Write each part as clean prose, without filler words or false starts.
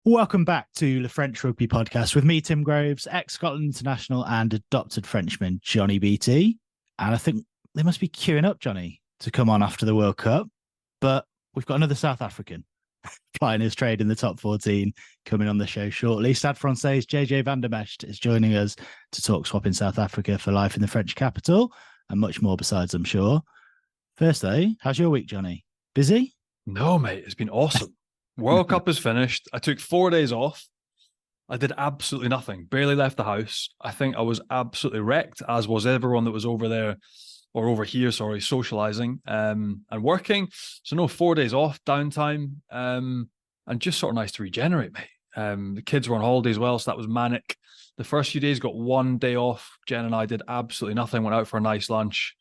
Welcome back to the French Rugby Podcast with me, Tim Groves, ex-Scotland international and adopted Frenchman, Johnny BT. And I think they must be queuing up, Johnny, to come on after the World Cup. But we've got another South African plying his trade in the top 14 coming on the show shortly. Stade Francais' JJ van der Mescht is joining us to talk swapping South Africa for life in the French capital and much more besides, I'm sure. Firstly, how's your week, Johnny? Busy? No, mate, it's been awesome. World Cup is finished. I took 4 days off. I did absolutely nothing. Barely left the house. I think I was absolutely wrecked, as was everyone that was over there, or over here, sorry, socializing and working. So no, 4 days off, downtime, and just sort of nice to regenerate, mate. The kids were on holiday as well, so that was manic. The first few days got 1 day off. Jen and I did absolutely nothing, went out for a nice lunch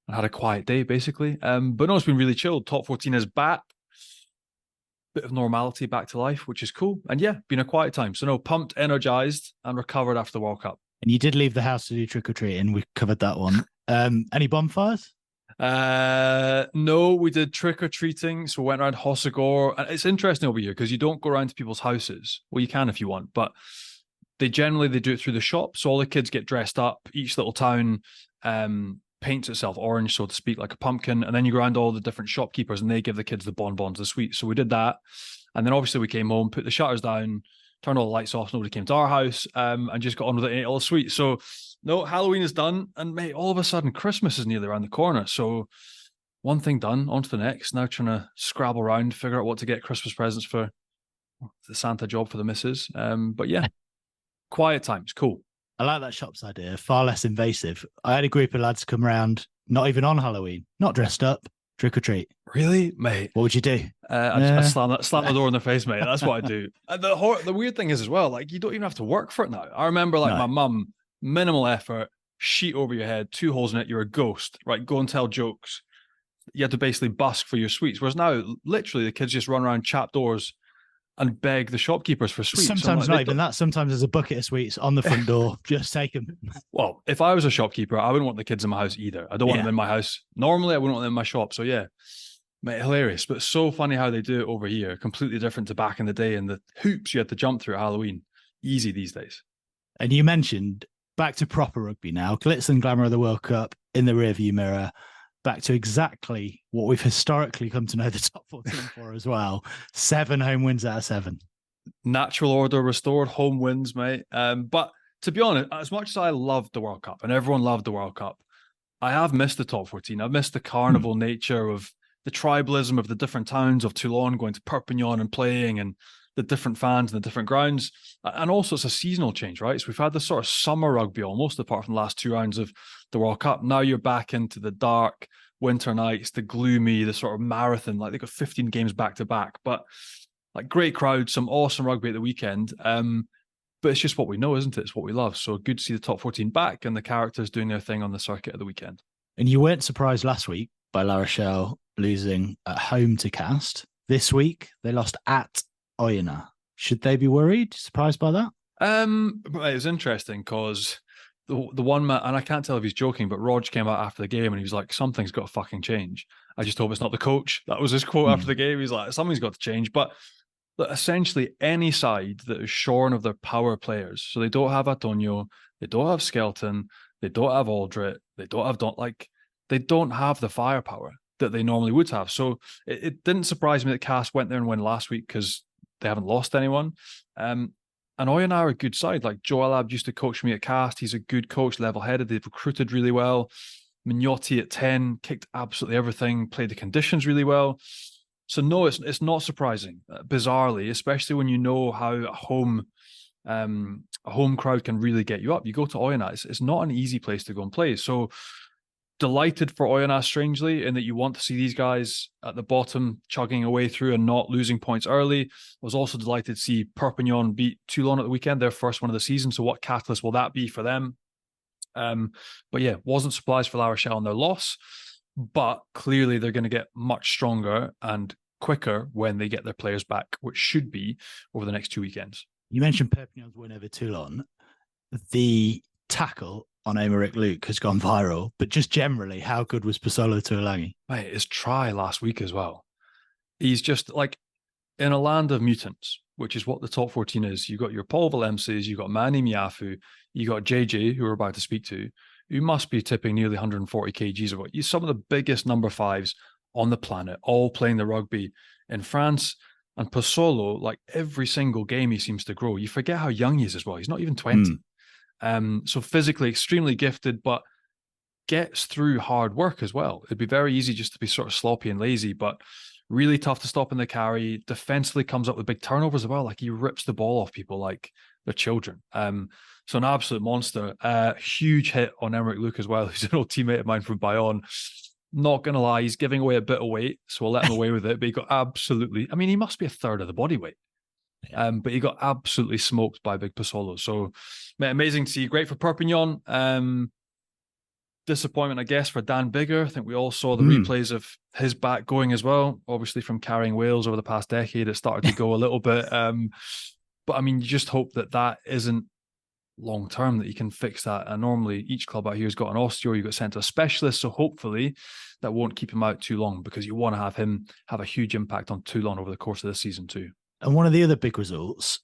and had a quiet day, basically. But no, it's been really chilled. Top 14 is back. Bit of normality back to life, which is cool. And yeah, been a quiet time. So no, pumped, energized, and recovered after the World Cup. And you did leave the house to do trick-or-treating. We covered that one. Any bonfires? No, we did trick-or-treating. So we went around Hossegor. And it's interesting over here because you don't go around to people's houses. Well, you can if you want, but they do it through the shop. So all the kids get dressed up. Each little town paints itself orange, so to speak, like a pumpkin, and then you go around all the different shopkeepers and they give the kids the bonbons, the sweets. So we did that, and then obviously we came home, put the shutters down, turned all the lights off, nobody came to our house, and just got on with it and ate all the sweets. So no, Halloween is done, and mate, all of a sudden Christmas is nearly around the corner. So one thing done, on to the next. Now trying to scrabble around, figure out what to get Christmas presents for the Santa job for the missus. But yeah, quiet times, cool. I like that shop's idea, far less invasive. I had a group of lads come round, not even on Halloween, not dressed up, trick or treat. Really, mate? What would you do? I slam the door in their face, mate. That's what I do. The weird thing is as well, like you don't even have to work for it now. I remember my mum, minimal effort, sheet over your head, 2 holes in it, you're a ghost, right? Go and tell jokes. You had to basically busk for your sweets. Whereas now, literally, the kids just run around, chap doors, and beg the shopkeepers for sweets. Sometimes not even that. Sometimes there's a bucket of sweets on the front door. Just take them. Well, if I was a shopkeeper, I wouldn't want the kids in my house either. I don't want them in my house. Normally, I wouldn't want them in my shop. So yeah, mate, hilarious. But so funny how they do it over here. Completely different to back in the day and the hoops you had to jump through at Halloween. Easy these days. And you mentioned back to proper rugby now. Glitz and glamour of the World Cup in the rearview mirror. Back to exactly what we've historically come to know the top 14 for as well. 7 home wins out of 7. Natural order restored, home wins, mate. But to be honest, as much as I loved the World Cup and everyone loved the World Cup, I have missed the top 14. I've missed the carnival nature of the tribalism of the different towns of Toulon going to Perpignan and playing, and the different fans and the different grounds. And also it's a seasonal change, right? So we've had this sort of summer rugby almost, apart from the last 2 rounds of the World Cup. Now you're back into the dark winter nights, the gloomy, the sort of marathon. Like they got 15 games back to back, but like great crowd, some awesome rugby at the weekend. But it's just what we know, isn't it? It's what we love. So good to see the top 14 back and the characters doing their thing on the circuit at the weekend. And you weren't surprised last week by La Rochelle losing at home to Cast. This week, they lost at Oyonnax. Should they be worried? Surprised by that? It was interesting because the one man, and I can't tell if he's joking, but Rog came out after the game and he was like, something's got to fucking change. I just hope it's not the coach. That was his quote after the game. He's like, something's got to change. But essentially any side that is shorn of their power players, so they don't have Antonio, they don't have Skelton, they don't have Aldrit, they don't have the firepower that they normally would have. So it didn't surprise me that Cass went there and won last week because they haven't lost anyone. And Oyonnax are a good side. Like Joe Alab used to coach me at Cast. He's a good coach, level-headed. They've recruited really well. Mignotti at 10 kicked absolutely everything, played the conditions really well. So no, it's not surprising, bizarrely, especially when you know how a home crowd can really get you up. You go to Oyonnax, it's not an easy place to go and play. So delighted for Oyonnax, strangely, in that you want to see these guys at the bottom chugging away through and not losing points early. Was also delighted to see Perpignan beat Toulon at the weekend, their first one of the season. So what catalyst will that be for them? But yeah, wasn't surprised for La Rochelle on their loss, but clearly they're going to get much stronger and quicker when they get their players back, which should be over the next 2 weekends. You mentioned Perpignan's win over Toulon. The tackle on Aymeric Luke has gone viral, but just generally, how good was Pasolo Tuolangi? Mate, his try last week as well. He's just like, in a land of mutants, which is what the top 14 is. You got your Paul Willemses, you got Manny Miafu, you got JJ, who we're about to speak to, who must be tipping nearly 140 kgs or what. Some of the biggest number fives on the planet, all playing the rugby in France. And Pozzolo, like every single game, he seems to grow. You forget how young he is as well. He's not even 20. So physically extremely gifted, but gets through hard work as well. It'd be very easy just to be sort of sloppy and lazy, but really tough to stop in the carry. Defensively comes up with big turnovers as well. Like he rips the ball off people like they're children. So an absolute monster. Huge hit on Emerick Luke as well, who's an old teammate of mine from Bayonne. Not going to lie, he's giving away a bit of weight, so we'll let him away with it. But he got absolutely, I mean, he must be a third of the body weight. But he got absolutely smoked by Big Pozzolo. So, mate, amazing to see. Great for Perpignan. Disappointment, I guess, for Dan Biggar. I think we all saw the replays of his back going as well. Obviously, from carrying Wales over the past decade, it started to go a little bit. But I mean, you just hope that isn't long term, that you can fix that. And normally each club out here has got an osteo, you got sent to a specialist, so hopefully that won't keep him out too long, because you want to have him have a huge impact on Toulon over the course of this season too. And one of the other big results,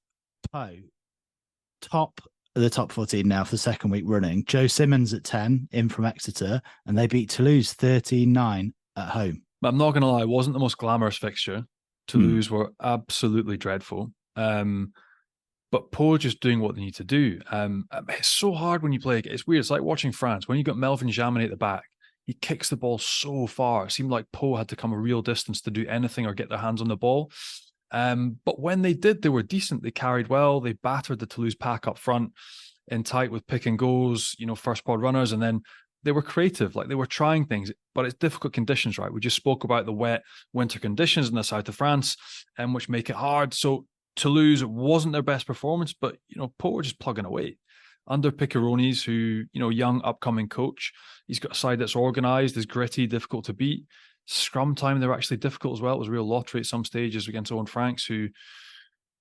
top of the top 14 now for the second week running. Joe Simmons at 10 in from Exeter, and they beat Toulouse 13-9 at home. But I'm not going to lie, it wasn't the most glamorous fixture. Toulouse were absolutely dreadful. But Pau just doing what they need to do. It's so hard when you play. It's weird. It's like watching France. When you got Melvin Jaminet at the back, he kicks the ball so far. It seemed like Pau had to come a real distance to do anything or get their hands on the ball. But when they did, they were decent. They carried well. They battered the Toulouse pack up front in tight with pick and goes, first pod runners. And then they were creative. Like they were trying things, but it's difficult conditions, right? We just spoke about the wet winter conditions in the south of France, which make it hard. So Toulouse wasn't their best performance, but Pau were just plugging away under Piccaronis, who young upcoming coach. He's got a side that's organised, is gritty, difficult to beat. Scrum time, they're actually difficult as well. It was a real lottery at some stages against Owen Franks, who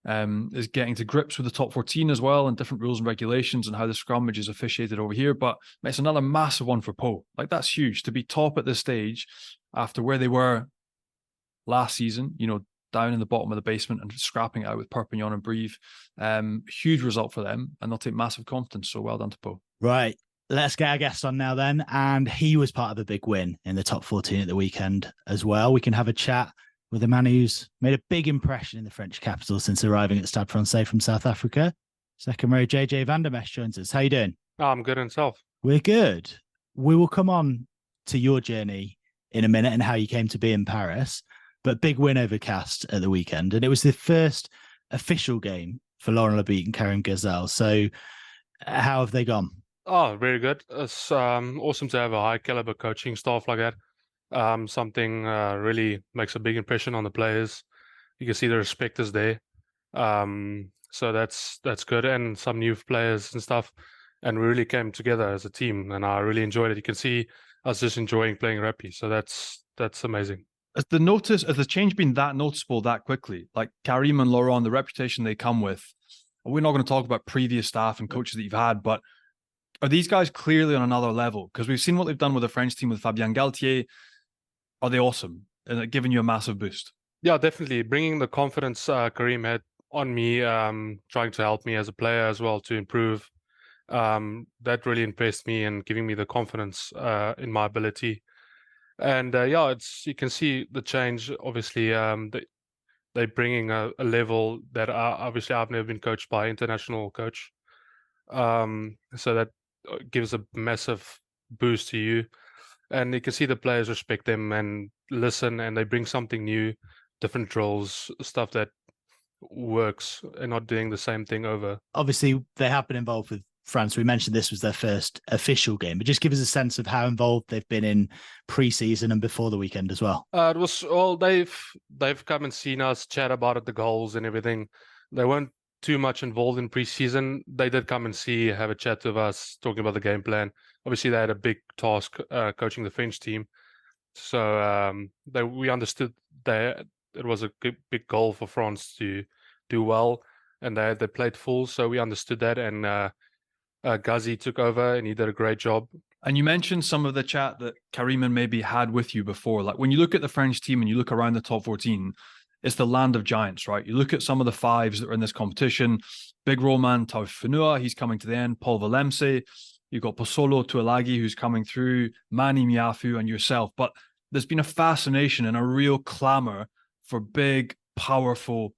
is getting to grips with the top 14 as well, and different rules and regulations and how the scrummage is officiated over here. But it's another massive one for Pau. Like that's huge to be top at this stage after where they were last season. Down in the bottom of the basement and scrapping it out with Perpignan and Brive. Huge result for them, and they'll take massive confidence. So well done to Pau. Right. Let's get our guest on now then. And he was part of a big win in the top 14 at the weekend as well. We can have a chat with a man who's made a big impression in the French capital since arriving at Stade Francais from South Africa. Second row, JJ van der Mescht joins us. How you doing? I'm good, and self. We're good. We will come on to your journey in a minute and how you came to be in Paris. But big win over Cast at the weekend. And it was the first official game for Laurent Lebitte and Karim Ghazal. So how have they gone? Oh, very good. It's awesome to have a high caliber coaching staff like that. Something really makes a big impression on the players. You can see the respect is there. So that's good. And some new players and stuff. And we really came together as a team, and I really enjoyed it. You can see us just enjoying playing rugby. So that's amazing. Has the change been that noticeable that quickly? Like Karim and Laurent, the reputation they come with, we're not going to talk about previous staff and coaches that you've had, but are these guys clearly on another level? Because we've seen what they've done with the French team with Fabien Galtier. Are they awesome? And it giving you a massive boost? Yeah, definitely. Bringing the confidence Karim had on me, trying to help me as a player as well to improve. That really impressed me and giving me the confidence in my ability. And you can see the change. Obviously, they're bringing a level that obviously I've never been coached by an international coach. So that gives a massive boost to you. And you can see the players respect them and listen, and they bring something new, different drills, stuff that works, and not doing the same thing over. Obviously, they have been involved with France. We mentioned this was their first official game, but just give us a sense of how involved they've been in pre-season and before the weekend as well. It was they've come and seen us, chat about it, the goals and everything. They weren't too much involved in pre-season. They did come and have a chat with us, talking about the game plan. Obviously, they had a big task coaching the French team, so we understood that it was a big goal for France to do well, and they played full, so we understood that. And Ghazi took over, and he did a great job. And you mentioned some of the chat that Karim maybe had with you before. Like when you look at the French team and you look around the top 14, it's the land of giants, right? You look at some of the fives that are in this competition. Big Roman Taufunua, he's coming to the end. Paul Willemse. You've got Posolo Tuilagi, who's coming through. Manny Miafu and yourself. But there's been a fascination and a real clamor for big, powerful,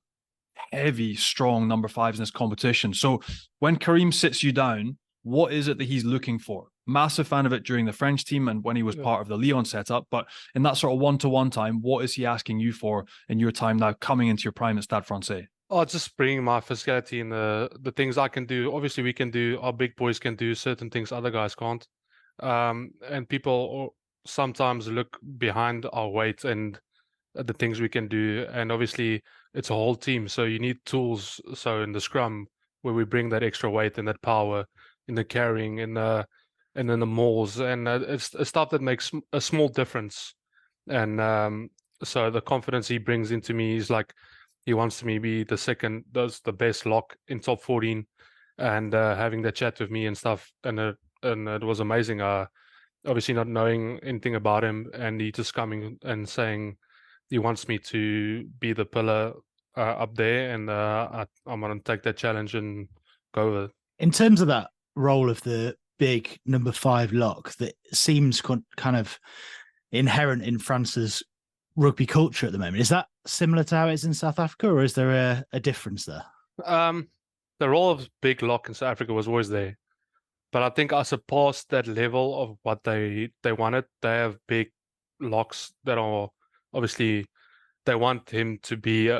heavy, strong number fives in this competition. So when Karim sits you down, what is it that he's looking for? Massive fan of it during the French team and when he was part of the Lyon setup. But in that sort of one-to-one time, what is he asking you for in your time now coming into your prime at Stade Francais? Oh, just bringing my physicality and the things I can do. Obviously, we can do, our big boys can do certain things other guys can't. And people sometimes look behind our weight and the things we can do. And obviously, it's a whole team. So you need tools. So in the scrum, where we bring that extra weight and that power in the carrying, and then the mauls. And it's stuff that makes a small difference. And so the confidence he brings into me is like, he wants me to be the best lock in top 14, and having that chat with me and stuff. And it was amazing. Obviously not knowing anything about him, and he just coming and saying he wants me to be the pillar up there, and I'm going to take that challenge and go with it. In terms of that role of the big number 5 lock, that seems kind of inherent in France's rugby culture at the moment. Is that similar to how it is in South Africa, or is there a difference there? The role of big lock in South Africa was always there, but I think I surpassed that level of what they wanted. They have big locks that are obviously, they want him to be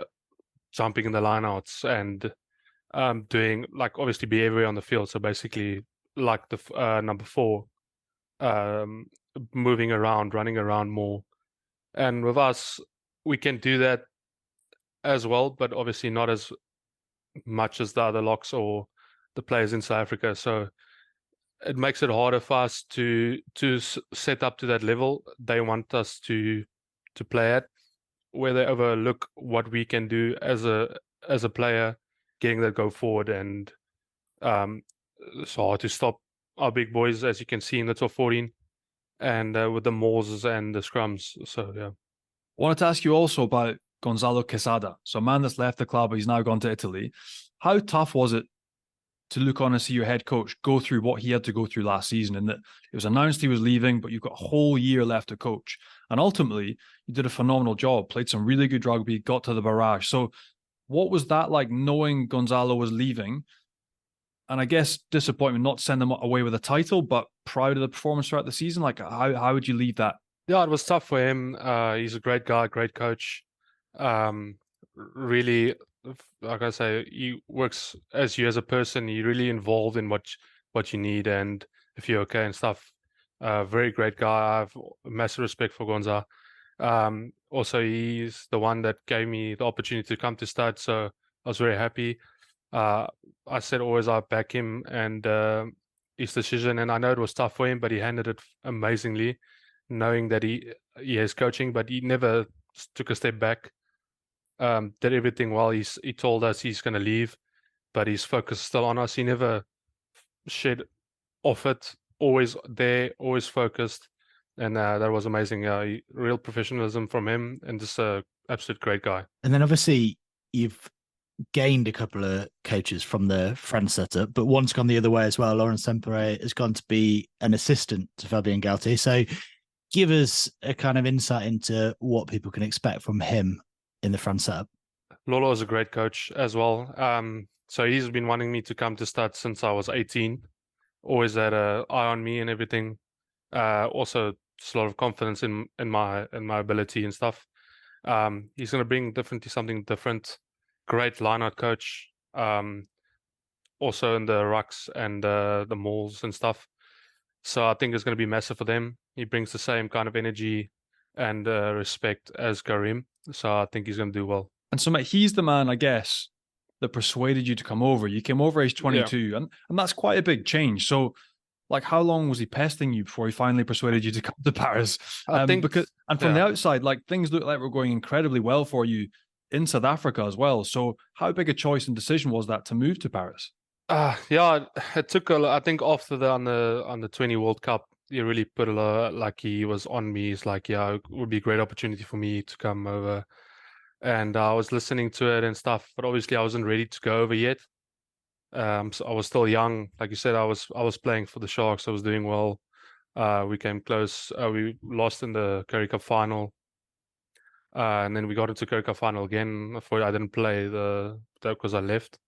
jumping in the lineouts and doing, like, obviously be everywhere on the field. So basically, like the number 4, moving around, running around more. And with us, we can do that as well, but obviously not as much as the other locks or the players in South Africa. So it makes it harder for us to set up to that level they want us to play at, where they overlook what we can do as a player, getting that go forward. And it's hard to stop our big boys, as you can see in the top 14, and with the mauls and the scrums. So yeah. I wanted to ask you also about Gonzalo Quesada. So a man that's left the club, he's now gone to Italy. How tough was it to look on and see your head coach go through what he had to go through last season, and that it was announced he was leaving, but you've got a whole year left to coach? And ultimately, you did a phenomenal job, played some really good rugby, got to the barrage. So what was that like, knowing Gonzalo was leaving? And I guess disappointment not to send them away with a title, but proud of the performance throughout the season. Like, how would you leave that? Yeah, it was tough for him. He's a great guy, great coach. Really, like I say, he works as you as a person. He really involved in what you need and if you're okay and stuff. Very great guy. I have massive respect for Gonza. Also, he's the one that gave me the opportunity to come to Stade, so I was very happy. I said always I back him and his decision, and I know it was tough for him, but he handled it amazingly, knowing that he is coaching, but he never took a step back. Did everything well. He told us he's going to leave, but his focus still on us. He never shed off it. Always there, always focused, and that was amazing. Real professionalism from him, and just a absolute great guy. And then obviously you've gained a couple of coaches from the French setup, but one's gone the other way as well. Laurent Sempere has gone to be an assistant to Fabien Galtier. So give us a kind of insight into what people can expect from him in the French setup. Lolo is a great coach as well. So he's been wanting me to come to Stade since I was 18. Always had an eye on me and everything. Also, just a lot of confidence in my ability and stuff. He's going to bring something different. Great line-out coach. Also in the rucks and the mauls and stuff. So I think it's going to be massive for them. He brings the same kind of energy and respect as Karim. So I think he's going to do well. And so, mate, he's the man, I guess, that persuaded you to come over. You came over age 22, yeah. and that's quite a big change. So, like, how long was he pestering you before he finally persuaded you to come to Paris? I think, from the outside, like, things look like were going incredibly well for you in South Africa as well. So how big a choice and decision was that to move to Paris? Yeah, it took I think after the on the 20 World Cup, he really put a lot, like, he was on me. He's like, yeah, it would be a great opportunity for me to come over. and I was listening to it and stuff, but obviously I wasn't ready to go over yet. So I was still young. Like you said, I was playing for the Sharks. I was doing well. We came close. We lost in the Currie Cup final. And then we got into Currie Cup final again. I didn't play because I left.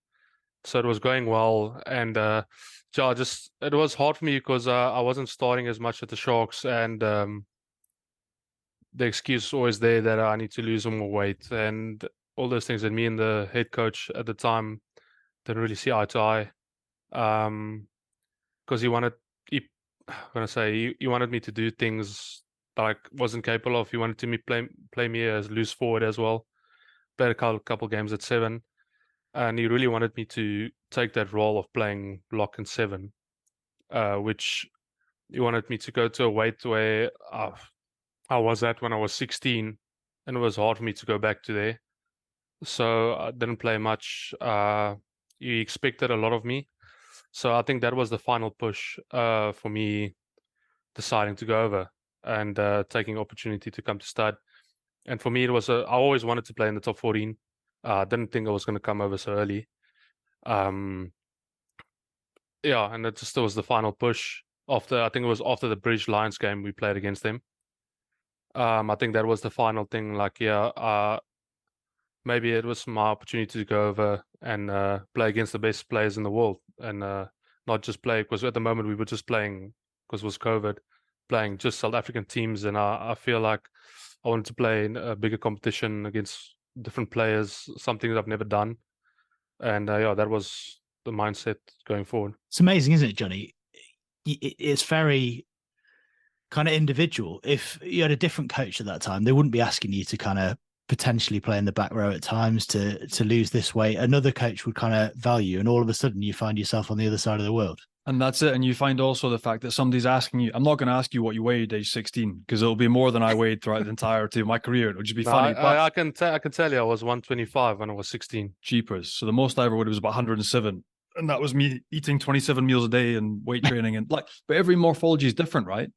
So it was going well. And it was hard for me because I wasn't starting as much at the Sharks. And the excuse is always there that I need to lose some more weight. And all those things that me and the head coach at the time didn't really see eye to eye. Because he wanted me to do things that I wasn't capable of. He wanted to play me as loose forward as well. Played a couple games at 7, and he really wanted me to take that role of playing lock and 7, which he wanted me to go to a weight where I was at when I was 16, and it was hard for me to go back to there. So I didn't play much. He expected a lot of me. So I think that was the final push for me deciding to go over and taking opportunity to come to Stade. And for me, I always wanted to play in the top 14. Didn't think I was going to come over so early. And it just was the final push. I think it was after the British Lions game we played against them. I think that was the final thing. Maybe it was my opportunity to go over and play against the best players in the world, and not just play, because at the moment we were just playing, because it was COVID, playing just South African teams, and I feel like I wanted to play in a bigger competition against different players, something that I've never done. And that was the mindset going forward. It's amazing, isn't it, Johnny? It's very kind of individual. If you had a different coach at that time, they wouldn't be asking you to kind of potentially play in the back row at times to lose this weight. Another coach would kind of value, and all of a sudden you find yourself on the other side of the world. And that's it. And you find also the fact that somebody's asking you, I'm not going to ask you what you weighed age 16, because it'll be more than I weighed throughout the entirety of my career. It would just be funny. I can tell you I was 125 when I was 16. Jeepers. So the most I ever weighed was about 107. And that was me eating 27 meals a day and weight training. And but every morphology is different, right?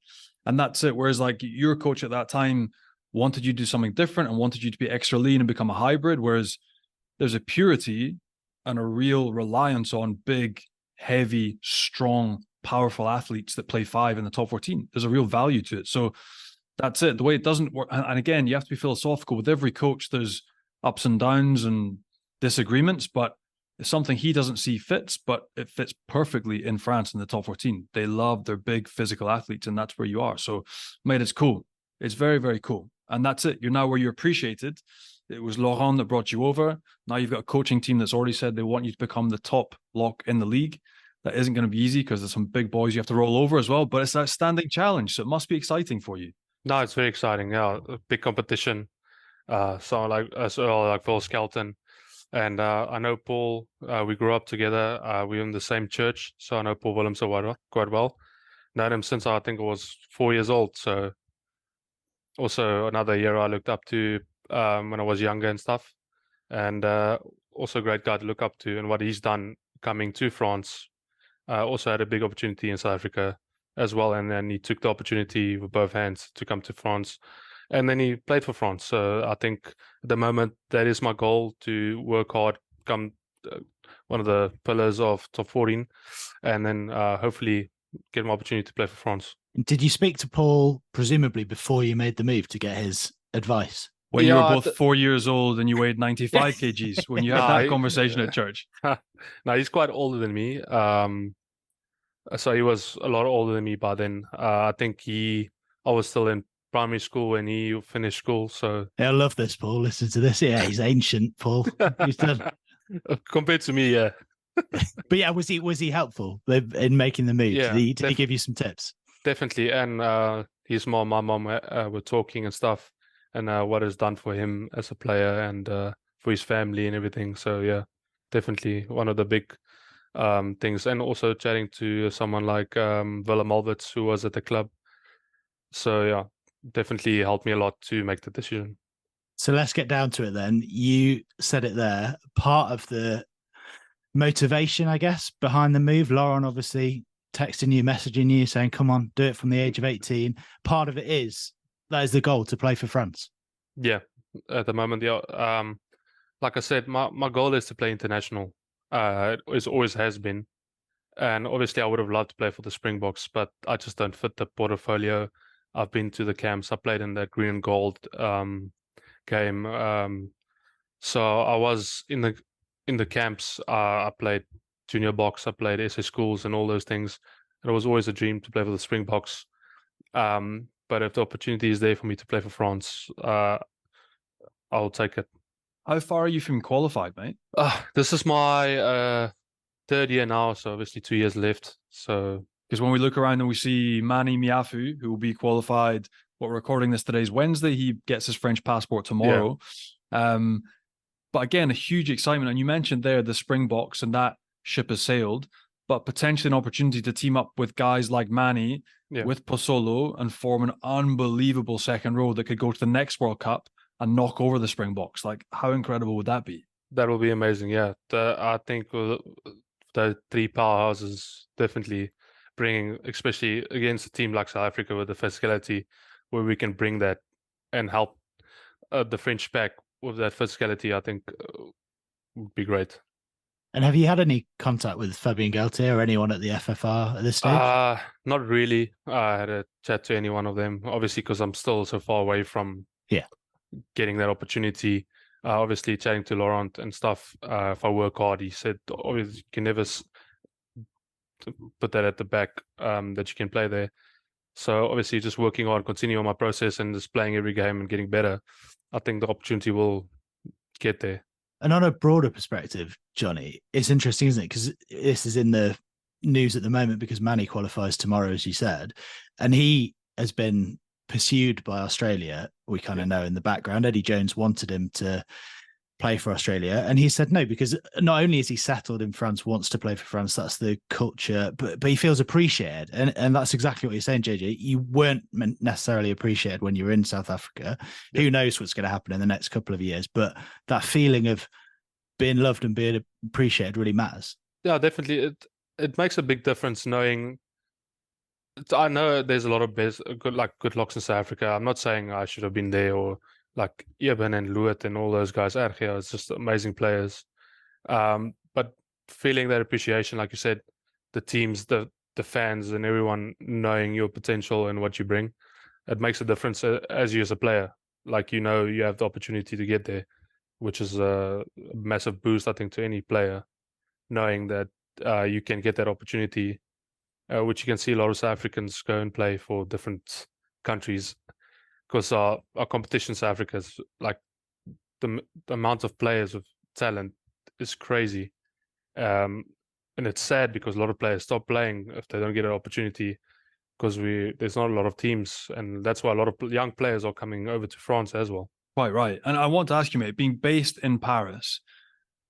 And that's it. Whereas your coach at that time wanted you to do something different and wanted you to be extra lean and become a hybrid. Whereas there's a purity and a real reliance on big, heavy, strong, powerful athletes that play 5 in the top 14. There's a real value to it. So that's it. The way it doesn't work. And again, you have to be philosophical. With every coach, there's ups and downs and disagreements, but it's something he doesn't see fits, but it fits perfectly in France in the top 14. They love their big physical athletes, and that's where you are. So, mate, it's cool. It's very, very cool. And that's it. You're now where you're appreciated. It was Laurent that brought you over. Now you've got a coaching team that's already said they want you to become the top lock in the league. That isn't going to be easy because there's some big boys you have to roll over as well, but it's that standing challenge. So it must be exciting for you. No, it's very exciting. Yeah, a big competition. Like Phil Skelton. And I know Paul, we grew up together. We're in the same church. So I know Paul Willemse quite well. Known him since I think I was 4 years old. So also another hero I looked up to when I was younger and stuff. And also a great guy to look up to, and what he's done coming to France. Also had a big opportunity in South Africa as well. And then he took the opportunity with both hands to come to France. And then he played for France. So I think at the moment that is my goal, to work hard, become one of the pillars of top 14, and then hopefully get an opportunity to play for France. Did you speak to Paul presumably before you made the move to get his advice? When you were both 4 years old and you weighed 95 kgs, when you had that conversation at church? No, he's quite older than me. So he was a lot older than me by then. I think I was still in primary school when he finished school. So I love this, Paul. Listen to this. Yeah, he's ancient, Paul. He's done. Compared to me, yeah. But yeah, was he helpful in making the move? Yeah, did he give you some tips? Definitely. And his mom, my mom were talking and stuff, and what it's done for him as a player and for his family and everything. So yeah, definitely one of the big things. And also chatting to someone like Willem Alberts, who was at the club. So yeah, definitely helped me a lot to make the decision. So let's get down to it then. You said it there. Part of the motivation, I guess, behind the move, Laurent obviously texting you, messaging you, saying, come on, do it from the age of 18. Part of it is, that is the goal, to play for France. Yeah, at the moment. Yeah, like I said, my goal is to play international. It always has been, and obviously I would have loved to play for the Springboks, but I just don't fit the portfolio. I've been to the camps. I played in the green and gold game. So I was in the camps. I played junior box. I played SA schools and all those things. And it was always a dream to play for the Springboks. But if the opportunity is there for me to play for France, I'll take it. How far are you from qualified, mate? This is my third year now, so obviously 2 years left. So because when we look around and we see Manny Miafu, who will be qualified, we're recording this today's Wednesday. He gets his French passport tomorrow. Yeah. But again, a huge excitement. And you mentioned there the Springboks, and that ship has sailed, but potentially an opportunity to team up with guys like Manny, with Posolo, and form an unbelievable second row that could go to the next World Cup and knock over the Springboks. Like, how incredible would that be? That will be amazing, yeah. I think the three powerhouses definitely bringing, especially against a team like South Africa with the physicality, where we can bring that and help the French back with that physicality, I think would be great. And have you had any contact with Fabien Galtier or anyone at the FFR at this stage? Not really. I had a chat to any one of them, obviously, because I'm still so far away from getting that opportunity. Obviously, chatting to Laurent and stuff. If I work hard, he said, obviously, you can never put that at the back, that you can play there. So obviously, just working hard, continuing on my process and just playing every game and getting better, I think the opportunity will get there. And on a broader perspective, Johnny, it's interesting, isn't it? Because this is in the news at the moment because Manny qualifies tomorrow, as you said, and he has been pursued by Australia. We kind of know in the background, Eddie Jones wanted him to play for Australia, and he said no, because not only is he settled in France, wants to play for France, that's the culture, but he feels appreciated, and that's exactly what you're saying, JJ. You weren't necessarily appreciated when you were in South Africa. Who knows what's going to happen in the next couple of years, but that feeling of being loved and being appreciated really matters. Yeah, definitely. It makes a big difference knowing. I know there's a lot of good locks in South Africa. I'm not saying I should have been there, or like Eben and Lewitt and all those guys. Ergia is just amazing players. But feeling that appreciation, like you said, the teams, the fans, and everyone knowing your potential and what you bring, it makes a difference as you as a player. Like, you have the opportunity to get there, which is a massive boost, I think, to any player, knowing that you can get that opportunity, which you can see a lot of South Africans go and play for different countries. Because our competition in South Africa is like the amount of players with talent is crazy. And it's sad because a lot of players stop playing if they don't get an opportunity, because there's not a lot of teams. And that's why a lot of young players are coming over to France as well. Quite right. And I want to ask you, mate, being based in Paris,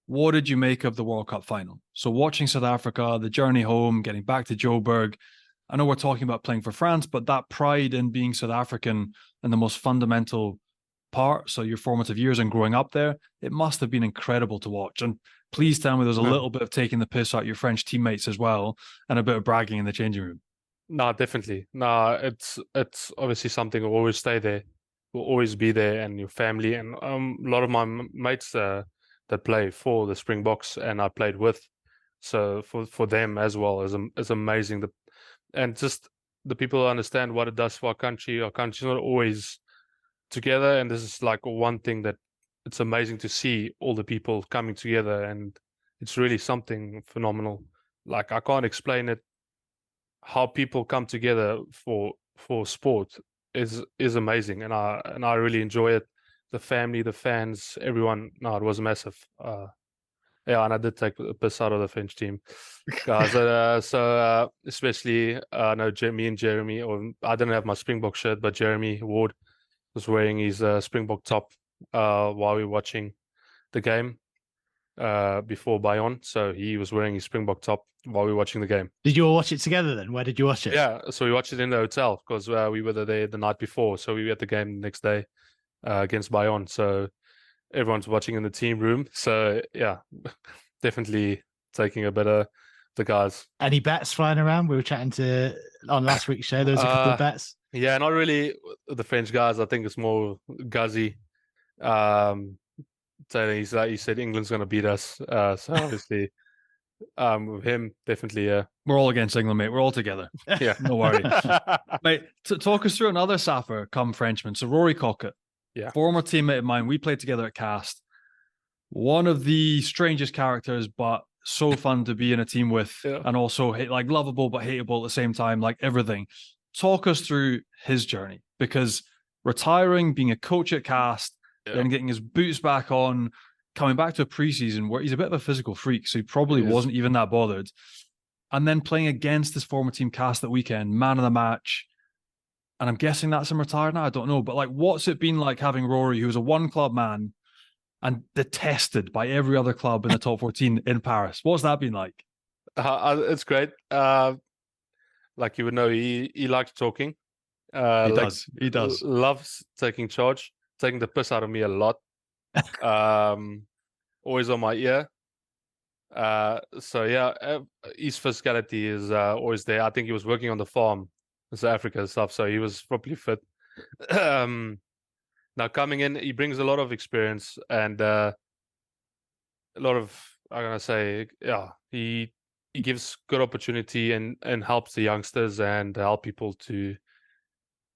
what did you make of the World Cup final? So watching South Africa, the journey home, getting back to Joburg, I know we're talking about playing for France, but that pride in being South African and the most fundamental part, so your formative years and growing up there, it must have been incredible to watch. And please tell me there's a little bit of taking the piss out of your French teammates as well, and a bit of bragging in the changing room. No, definitely. No, it's obviously something will always stay there, will always be there, and your family. And a lot of my mates that play for the Springboks and I played with, so for them as well is amazing. And just the people understand what it does for our country. Our country's not always together, and this is like one thing that it's amazing to see all the people coming together, and it's really something phenomenal. Like, I can't explain it. How people come together for sport is amazing, and I really enjoy it. The family, the fans, everyone. No, it was massive. Yeah, and I did take a piss out of the French team, guys. So especially, no, me and Jeremy, or I didn't have my Springbok shirt, but Jeremy Ward was wearing his Springbok top while we were watching the game before Bayonne. So he was wearing his Springbok top while we were watching the game. Did you all watch it together then? Where did you watch it? Yeah, so we watched it in the hotel because we were there the night before. So we were at the game the next day against Bayonne. So everyone's watching in the team room. So yeah, definitely taking a bit of the guys. Any bets flying around? We were chatting on last week's show. There was a couple of bets. Yeah, not really the French guys. I think it's more Guzzy So he said England's going to beat us. So obviously, with him, definitely, yeah. We're all against England, mate. We're all together. Yeah. No worry. Mate, talk us through another Saffer come Frenchman. So Rory Cockett, Yeah. former teammate of mine. We played together at Cast. One of the strangest characters, but so fun to be in a team with, and also like lovable but hateable at the same time, like everything. Talk us through his journey, because retiring, being a coach at Cast, then getting his boots back on, coming back to a preseason where he's a bit of a physical freak, so he probably wasn't even that bothered. And then playing against his former team Cast that weekend, man of the match. And I'm guessing that's him retired now. I don't know. But like, what's it been like having Rory, who was a one club man and detested by every other club in the top 14 in Paris? What's that been like? It's great. Like you would know, he likes talking. He does. Loves taking charge, taking the piss out of me a lot. Always on my ear. So yeah, his physicality is always there. I think he was working on the farm in South Africa and stuff, so he was probably fit. Now coming in, he brings a lot of experience and a lot of, I'm gonna say, yeah, he gives good opportunity and helps the youngsters and help people to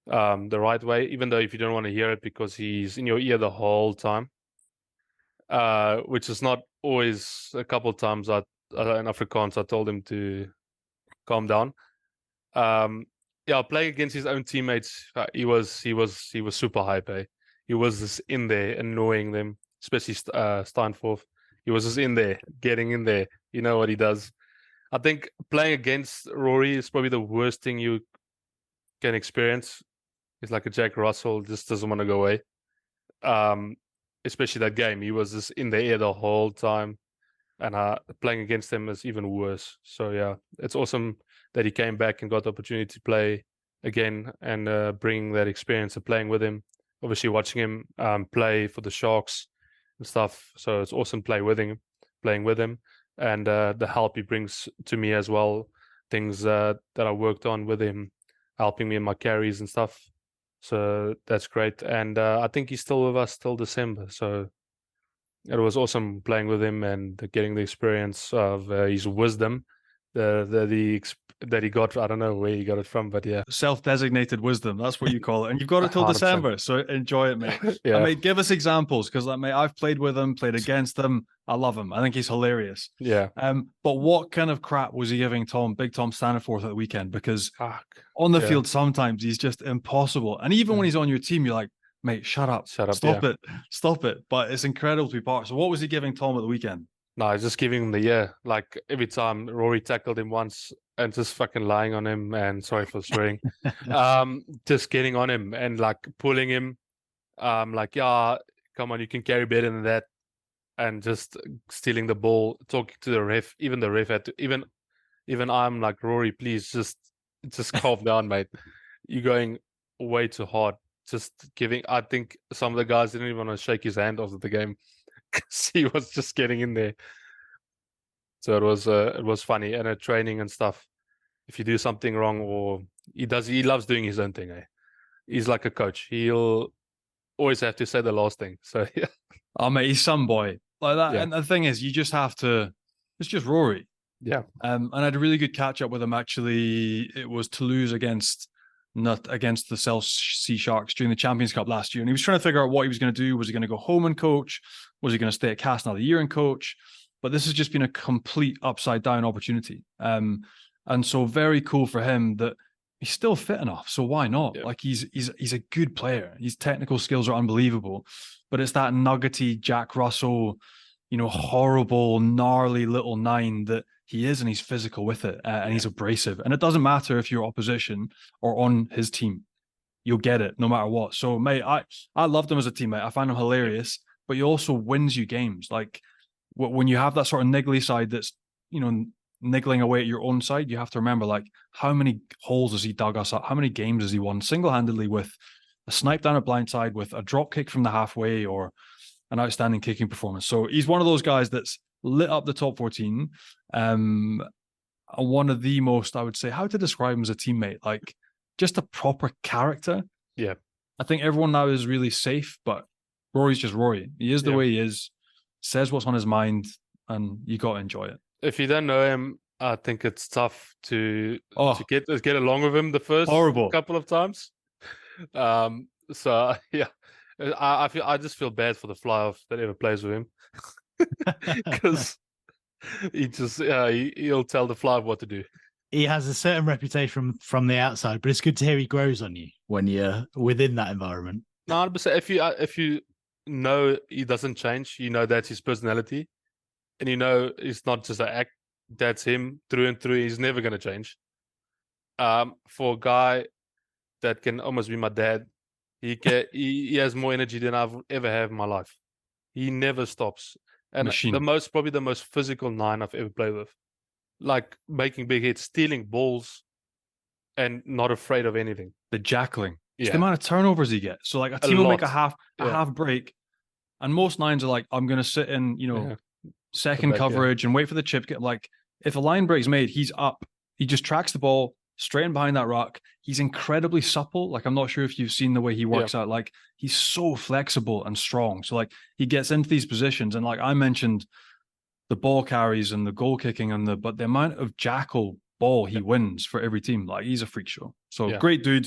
the right way, even though if you don't want to hear it because he's in your ear the whole time, which is not always. A couple of times in Afrikaans I told him to calm down. Yeah, playing against his own teammates, he was super hype. He was just in there annoying them, especially Steinforth. He was just in there, getting in there. You know what he does. I think playing against Rory is probably the worst thing you can experience. He's like a Jack Russell, just doesn't want to go away. Especially that game, he was just in the air the whole time, and playing against him is even worse. So yeah, it's awesome that he came back and got the opportunity to play again and bring that experience of playing with him. Obviously, watching him play for the Sharks and stuff. So it's awesome playing with him, and the help he brings to me as well. Things that I worked on with him, helping me in my carries and stuff. So that's great. And I think he's still with us till December. So it was awesome playing with him and getting the experience of his wisdom that he got. I don't know where he got it from, but yeah. Self-designated wisdom, that's what you call it. And you've got it till 100%. December, so enjoy it, mate. Yeah. And mate, give us examples, because like, mate, I've played with him, played against him. I love him. I think he's hilarious. Yeah. But what kind of crap was he giving Big Tom Staniforth at the weekend? Because Fuck. on the field, sometimes he's just impossible. And even when he's on your team, you're like, mate, shut up, stop it. But it's incredible to be part. So what was he giving Tom at the weekend? No, just giving him the year. Like every time Rory tackled him once and just fucking lying on him, and sorry for swearing, just getting on him and like pulling him, like, yeah, come on, you can carry better than that, and just stealing the ball, talking to the ref. Even the ref had to, even I'm like, Rory, please just calm down, mate. You're going way too hard. Just giving. I think some of the guys didn't even want to shake his hand after the game because he was just getting in there. So it was funny, and at training and stuff, if you do something wrong, or he loves doing his own thing. He's like a coach. He'll always have to say the last thing. So yeah. Oh mate, he's some boy like that. Yeah. And the thing is, you just have to. It's just Rory. Yeah. And I had a really good catch up with him. Actually, it was Toulouse against the South Sea Sharks during the Champions Cup last year, and he was trying to figure out what he was going to do. Was he going to go home and coach? Was he going to stay at Cast another year and coach? But this has just been a complete upside down opportunity. And so very cool for him that he's still fit enough. So why not? Yeah. Like he's a good player. His technical skills are unbelievable, but it's that nuggety Jack Russell, horrible, gnarly little nine that he is, and he's physical with it, and he's abrasive. And it doesn't matter if you're opposition or on his team, you'll get it no matter what. So, mate, I loved him as a teammate. I find him hilarious, but he also wins you games. Like when you have that sort of niggly side that's, niggling away at your own side, you have to remember, like, how many holes has he dug us up? How many games has he won single-handedly with a snipe down a blind side, with a drop kick from the halfway, or an outstanding kicking performance? So he's one of those guys that's lit up the top 14. One of the most, I would say, how to describe him as a teammate, like just a proper character. Yeah. I think everyone now is really safe, but Rory's just Rory. He is the Yeah. way he is, says what's on his mind, and you got to enjoy it. If you don't know him, I think it's tough to Oh, get along with him the first horrible. couple of times. So yeah, I just feel bad for the fly-off that ever plays with him, because he'll tell the fly-off what to do. He has a certain reputation from the outside, but it's good to hear he grows on you when you're within that environment. No, 100%. If you know he doesn't change, you know that's his personality, and you know it's not just an act. That's him through and through. He's never going to change. For a guy that can almost be my dad, he has more energy than I've ever had in my life. He never stops, and Machine. probably the most physical 9 I've ever played with, like making big hits, stealing balls, and not afraid of anything. The jackling. It's Yeah. the amount of turnovers he gets. So like a team will make a lot. half break, and most 9s are like, I'm going to sit in, second back, coverage and wait for the chip. Like if a line break's made, he's up. He just tracks the ball straight in behind that ruck. He's incredibly supple. Like I'm not sure if you've seen the way he works out. Like he's so flexible and strong. So like he gets into these positions, and like I mentioned, the ball carries and the goal kicking and but the amount of jackal ball he wins for every team, like he's a freak show. So great dude.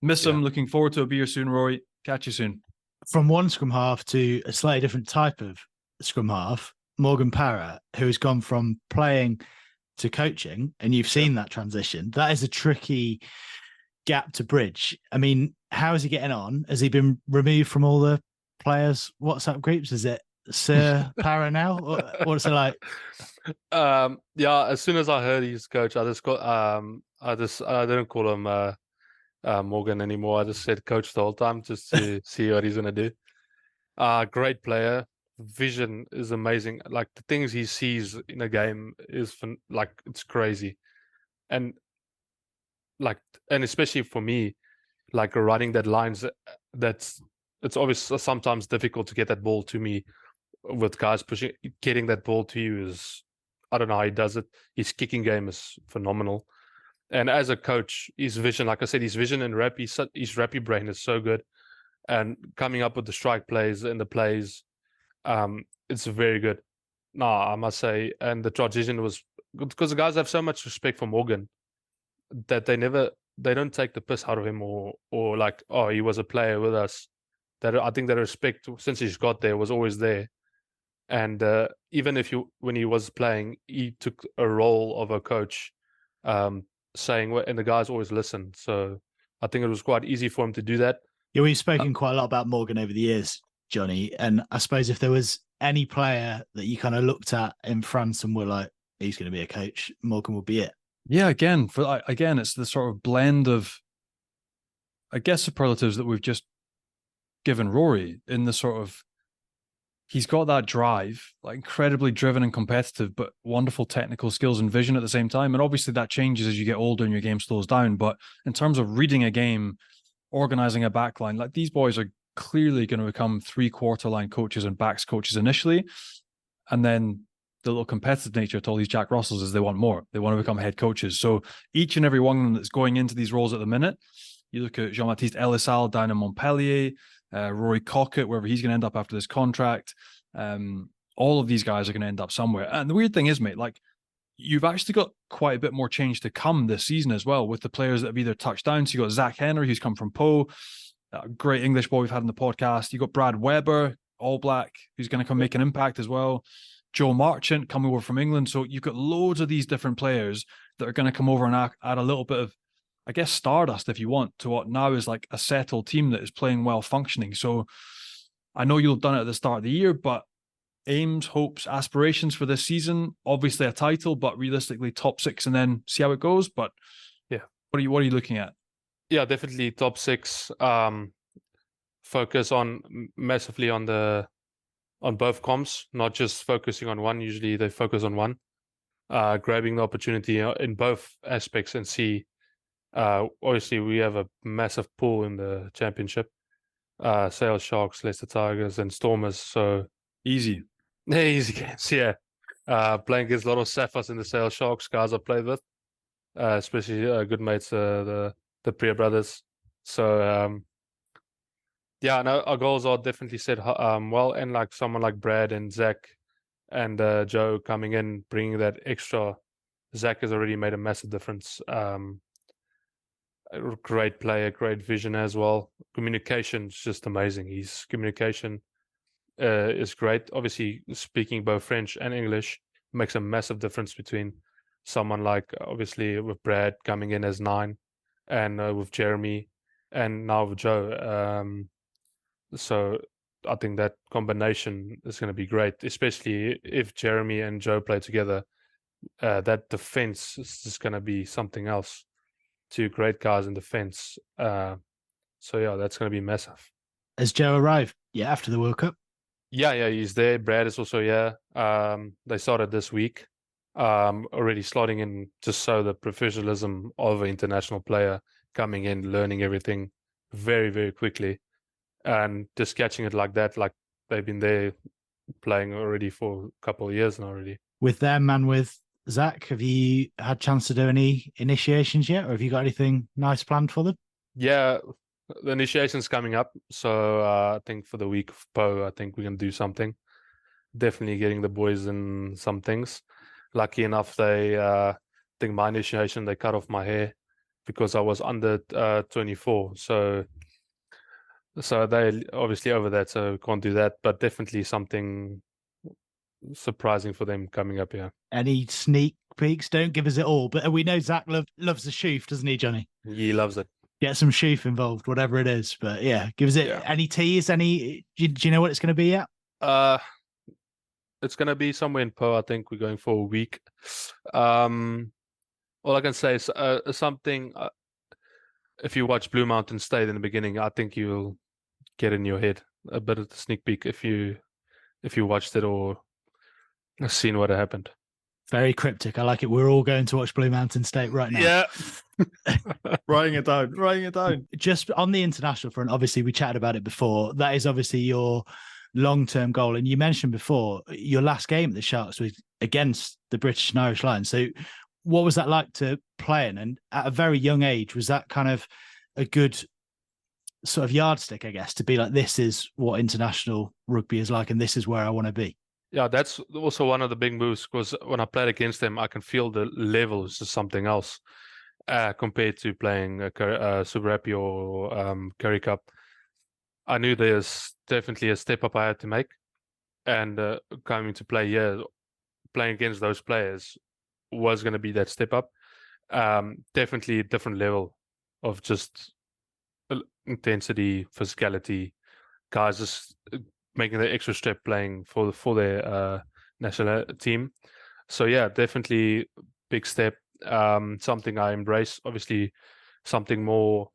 Miss him. Looking forward to a beer soon, Rory. Catch you soon. From one scrum half to a slightly different type of scrum half, Morgan Parrott, who has gone from playing to coaching, and you've seen that transition. That is a tricky gap to bridge. I mean, how is he getting on? Has he been removed from all the players' WhatsApp groups? Is it Sir Parrott now? What's it like? As soon as I heard he's coach, I didn't call him Morgan anymore. I just said coach the whole time, just to see what he's gonna do. Great player. Vision is amazing. Like the things he sees in a game is it's crazy, and especially for me, like running that lines, it's obviously sometimes difficult to get that ball to me with guys getting that ball to you is, I don't know how he does it. His kicking game is phenomenal, and as a coach, his vision, like I said, his vision and his rappy brain is so good, and coming up with the strike plays and the plays. It's very good. No, I must say, and the transition was good because the guys have so much respect for Morgan that they don't take the piss out of him or like, oh, he was a player with us. That I think the respect since he's got there was always there, and even when he was playing, he took a role of a coach, saying what, and the guys always listened. So I think it was quite easy for him to do that. Yeah, we've spoken quite a lot about Morgan over the years, Johnny, and I suppose if there was any player that you kind of looked at in France and were like, he's going to be a coach, Morgan would be it. Yeah, again, it's the sort of blend of, I guess, superlatives that we've just given Rory in the sort of, he's got that drive, like incredibly driven and competitive, but wonderful technical skills and vision at the same time. And obviously that changes as you get older and your game slows down. But in terms of reading a game, organizing a backline, like these boys are clearly going to become 3/4 line coaches and backs coaches initially. And then the little competitive nature to all these Jack Russells is they want more. They want to become head coaches. So each and every one of them that's going into these roles at the minute, you look at Jean-Baptiste Elisal down in Montpellier, Rory Cockett, wherever he's going to end up after this contract. All of these guys are going to end up somewhere. And the weird thing is, mate, like you've actually got quite a bit more change to come this season as well with the players that have either touched down. So you got Zach Henry, who's come from Pau, a great English boy we've had on the podcast. You got Brad Weber, All Black, who's going to come make an impact as well. Joe Marchant coming over from England. So you've got loads of these different players that are going to come over and add a little bit of, I guess, stardust, if you want, to what now is like a settled team that is playing well, functioning. So I know you'll have done it at the start of the year, but aims, hopes, aspirations for this season, obviously a title, but realistically top 6 and then see how it goes. But yeah, what are you looking at? Yeah, definitely top 6. Focus massively on both comps, not just focusing on one. Usually they focus on one, grabbing the opportunity in both aspects and see. Obviously, we have a massive pool in the championship. Sale Sharks, Leicester Tigers, and Stormers. So easy games. Yeah, playing against a lot of Sapphires in the Sale Sharks guys I played with, especially good mates, the Priya brothers. So Yeah, no, our goals are definitely set well, and like someone like Brad and Zach and Joe coming in, bringing that extra. Zach has already made a massive difference. A great player, great vision as well. Communication is just amazing. His communication is great. Obviously, speaking both French and English makes a massive difference between someone like, obviously, with Brad coming in as 9, and with Jeremy, and now with Joe. So I think that combination is going to be great, especially if Jeremy and Joe play together. That defense is just going to be something else. 2 great guys in defense. So yeah, that's going to be massive. Has Joe arrived? Yeah, after the World Cup. Yeah, he's there. Brad is also here. They started this week. Already slotting in just so the professionalism of an international player coming in, learning everything very, very quickly, and just catching it like that. Like they've been there playing already for a couple of years now already. With them and with Zach, have you had a chance to do any initiations yet, or have you got anything nice planned for them? Yeah, the initiation's coming up. So I think for the week of Po, I think we're going to do something. Definitely getting the boys in some things. Lucky enough, they think my initiation, they cut off my hair because I was under 24. So they obviously over that, so can't do that. But definitely something surprising for them coming up here. Any sneak peeks? Don't give us it all, but we know Zach loves the shoof, doesn't he, Johnny? He loves it. Get some shoof involved, whatever it is. But yeah, give us it. Yeah. Any tease? Do you know what it's going to be yet? It's going to be somewhere in Po. I think we're going for a week. All I can say is something. If you watch Blue Mountain State in the beginning, I think you'll get in your head a bit of the sneak peek if you watched it or seen what happened. Very cryptic. I like it. We're all going to watch Blue Mountain State right now. Yeah. Writing it down. Just on the international front, obviously we chatted about it before. That is obviously your long-term goal. And you mentioned before your last game at the Sharks was against the British and Irish Lions. So what was that like to play in? And at a very young age, was that kind of a good sort of yardstick, I guess, to be like, this is what international rugby is like and this is where I want to be? Yeah, that's also one of the big moves, because when I played against them, I can feel the level is just something else compared to playing Super Rugby or Curry Cup. I knew there's definitely a step up I had to make, and coming to play here, playing against those players was going to be that step up. Definitely a different level of just intensity, physicality, guys just making the extra step playing for their national team. So yeah, definitely big step. Something I embrace. Obviously, something more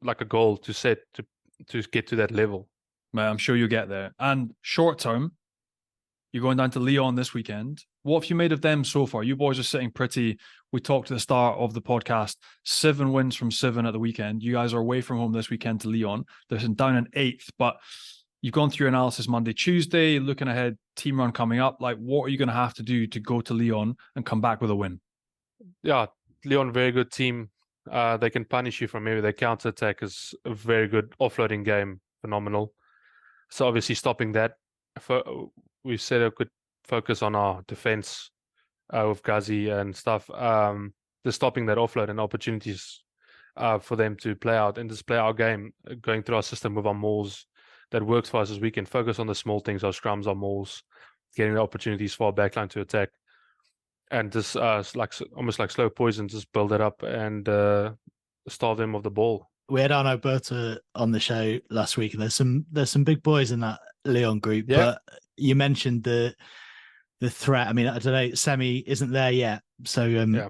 like a goal to set to get to that level. Man, I'm sure you'll get there. And short term, you're going down to Lyon this weekend. What have you made of them so far? You boys are sitting pretty. We talked at the start of the podcast, 7 wins from 7 at the weekend. You guys are away from home this weekend to Lyon. They're down in 8th, but you've gone through your analysis Monday, Tuesday, looking ahead, team run coming up. Like, what are you going to have to do to go to Lyon and come back with a win? Yeah, Lyon, very good team. They can punish you from maybe their counter-attack is a very good offloading game, phenomenal. So obviously stopping that. We said I could focus on our defense with Ghazi and stuff. Just stopping that offload and opportunities for them to play out and just play our game, going through our system with our mauls that works for us, as we can focus on the small things, our scrums, our mauls, getting the opportunities for our backline to attack, and just almost like slow poison, just build it up and starve them of the ball. We had Arno Berta on the show last week, and there's some big boys in that Lyon group. Yeah. But you mentioned the threat. I mean, I don't know, Semi isn't there yet, so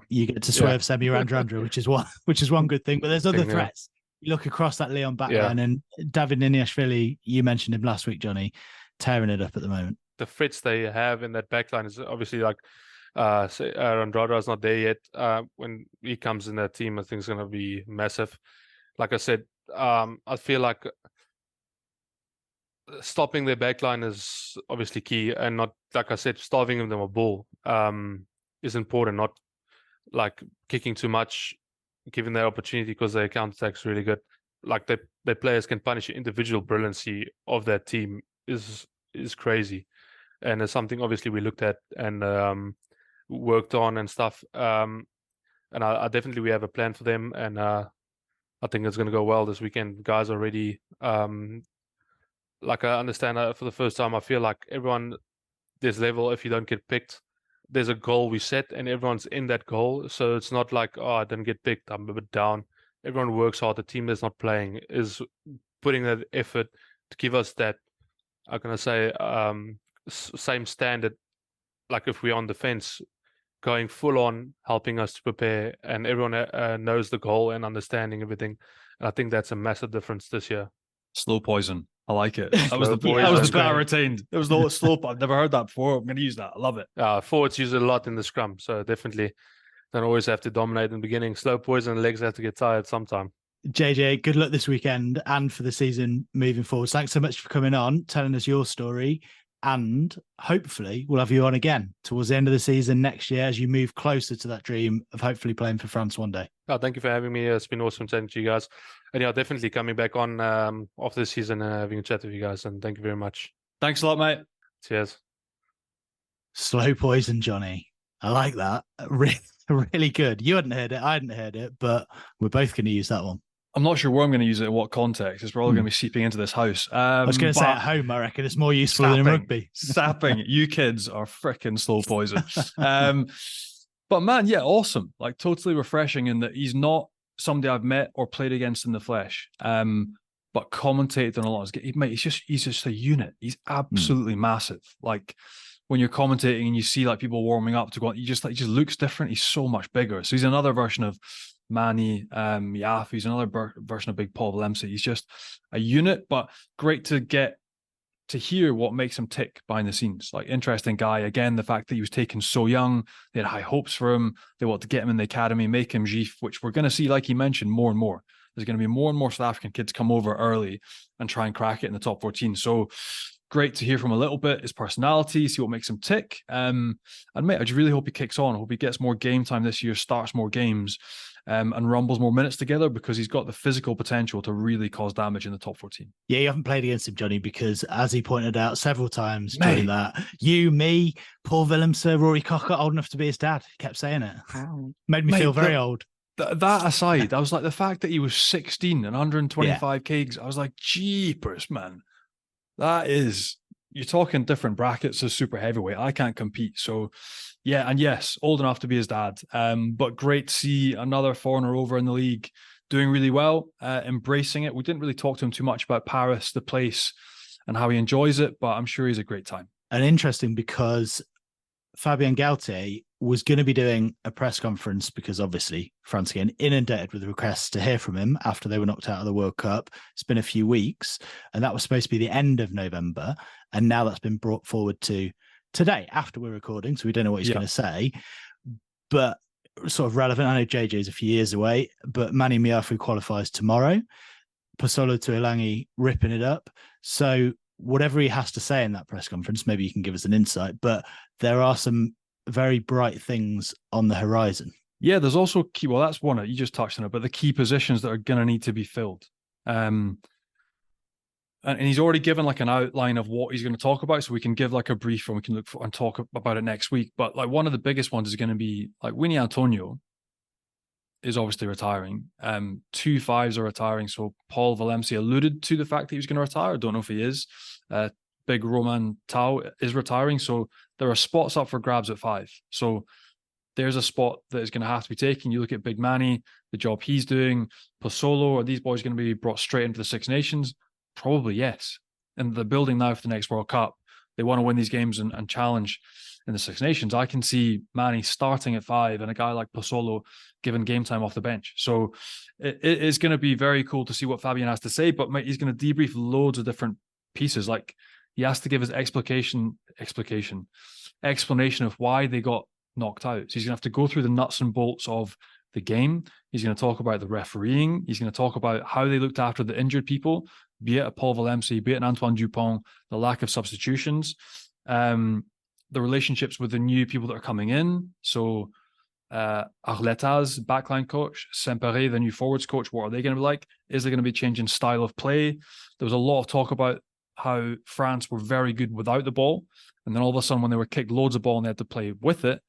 you get to swerve Semi around Randra, which is one good thing. But there's other threats. You look across that Lyon backline, and David Niniashvili, you mentioned him last week, Johnny, tearing it up at the moment. The threats they have in that backline is obviously like Randrada is not there yet. When he comes in that team, I think it's going to be massive. Like I said, I feel like stopping their backline is obviously key, and not, like I said, starving them a ball is important. Not like kicking too much, giving their opportunity, because their counter attack is really good. Like they their players can punish the individual brilliancy of that team is crazy, and it's something obviously we looked at and worked on and stuff. And I definitely we have a plan for them, and I think it's going to go well this weekend. Guys are ready. Like I understand for the first time, I feel like everyone this level, if you don't get picked, there's a goal we set and everyone's in that goal. So it's not like, oh, I didn't get picked, I'm a bit down. Everyone works hard. The team that's not playing is putting that effort to give us that, I'm going to say, same standard. Like if we're on the fence, going full on, helping us to prepare, and everyone knows the goal and understanding everything. And I think that's a massive difference this year. Slow poison. I like it. That was the bit I retained. It was the slow. I've never heard that before. I'm going to use that. I love it. Forwards use it a lot in the scrum, so definitely don't always have to dominate in the beginning. Slow poison, legs have to get tired sometime. JJ, good luck this weekend and for the season moving forward. Thanks so much for coming on, telling us your story, and hopefully we'll have you on again towards the end of the season next year as you move closer to that dream of hopefully playing for France one day. Thank you for having me. It's been awesome chatting to you guys. And yeah, definitely coming back on after the season and having a chat with you guys. And thank you very much. Thanks a lot, mate. Cheers. Slow poison, Johnny. I like that. Really good. You hadn't heard it. I hadn't heard it, but we're both going to use that one. I'm not sure where I'm going to use it in what context. It's probably going to be seeping into this house. I was going to say at home, I reckon it's more useful than in rugby. Sapping. You kids are freaking slow poison. But man, yeah, awesome. Like totally refreshing in that he's not somebody I've met or played against in the flesh, but commentated on a lot. He's just a unit. He's absolutely massive. Like when you're commentating and you see like people warming up to go, he just looks different. He's so much bigger. So he's another version of Manny, Yaf. He's another version of Big Paul Willemse. He's just a unit, but great to get to hear what makes him tick behind the scenes. Like interesting guy. Again, the fact that he was taken so young, they had high hopes for him. They wanted to get him in the academy, make him GIF, which we're going to see, like he mentioned, more and more. There's going to be more and more South African kids come over early and try and crack it in the top 14. So great to hear from a little bit, his personality, see what makes him tick. And mate, I just really hope he kicks on. I hope he gets more game time this year, starts more games, and rumbles more minutes together, because he's got the physical potential to really cause damage in the top 14. Yeah, you haven't played against him, Johnny, because as he pointed out several times during that, you, me, Paul Willemse, Rory Cocker, old enough to be his dad. He kept saying it. Made me feel very old. That aside, I was like, the fact that he was 16 and 125 kgs, I was like, jeepers, man. That is, you're talking different brackets as super heavyweight. I can't compete. So yeah, and yes, old enough to be his dad. But great to see another foreigner over in the league doing really well, embracing it. We didn't really talk to him too much about Paris, the place, and how he enjoys it, but I'm sure he's a great time. And interesting because Fabien Galtier was going to be doing a press conference because obviously France getting inundated with requests to hear from him after they were knocked out of the World Cup. It's been a few weeks, and that was supposed to be the end of November. And now that's been brought forward to today after we're recording. So we don't know what he's going to say, but sort of relevant. I know JJ is a few years away, but Manny Miafu qualifies tomorrow. Posolo Tuilangi ripping it up. So whatever he has to say in that press conference, maybe you can give us an insight, but there are some very bright things on the horizon. Yeah, there's also key, well, that's one, you just touched on it, but the key positions that are going to need to be filled. And he's already given like an outline of what he's going to talk about, so we can give like a brief and we can look for and talk about it next week. But like one of the biggest ones is going to be like Winnie Antonio is obviously retiring. 2 5s are retiring. So Paul Willemse alluded to the fact that he was going to retire. I don't know if he is. Big Roman Tau is retiring. So there are spots up for grabs at 5. So there's a spot that is going to have to be taken. You look at Big Manny, the job he's doing. Posolo, are these boys going to be brought straight into the Six Nations? Probably yes. And they're building now for the next World Cup. They want to win these games and challenge in the Six Nations. I can see Manny starting at 5 and a guy like Posolo given game time off the bench. So it is going to be very cool to see what Fabien has to say, but he's going to debrief loads of different pieces. Like he has to give his explanation of why they got knocked out. So he's going to have to go through the nuts and bolts of the game. He's going to talk about the refereeing. He's going to talk about how they looked after the injured people, be it a Paul Willemse, be it an Antoine Dupont, the lack of substitutions, the relationships with the new people that are coming in. So Arleta's backline coach, Semperé, the new forwards coach, what are they going to be like? Is there going to be changing style of play? There was a lot of talk about how France were very good without the ball. And then all of a sudden, when they were kicked loads of ball and they had to play with it,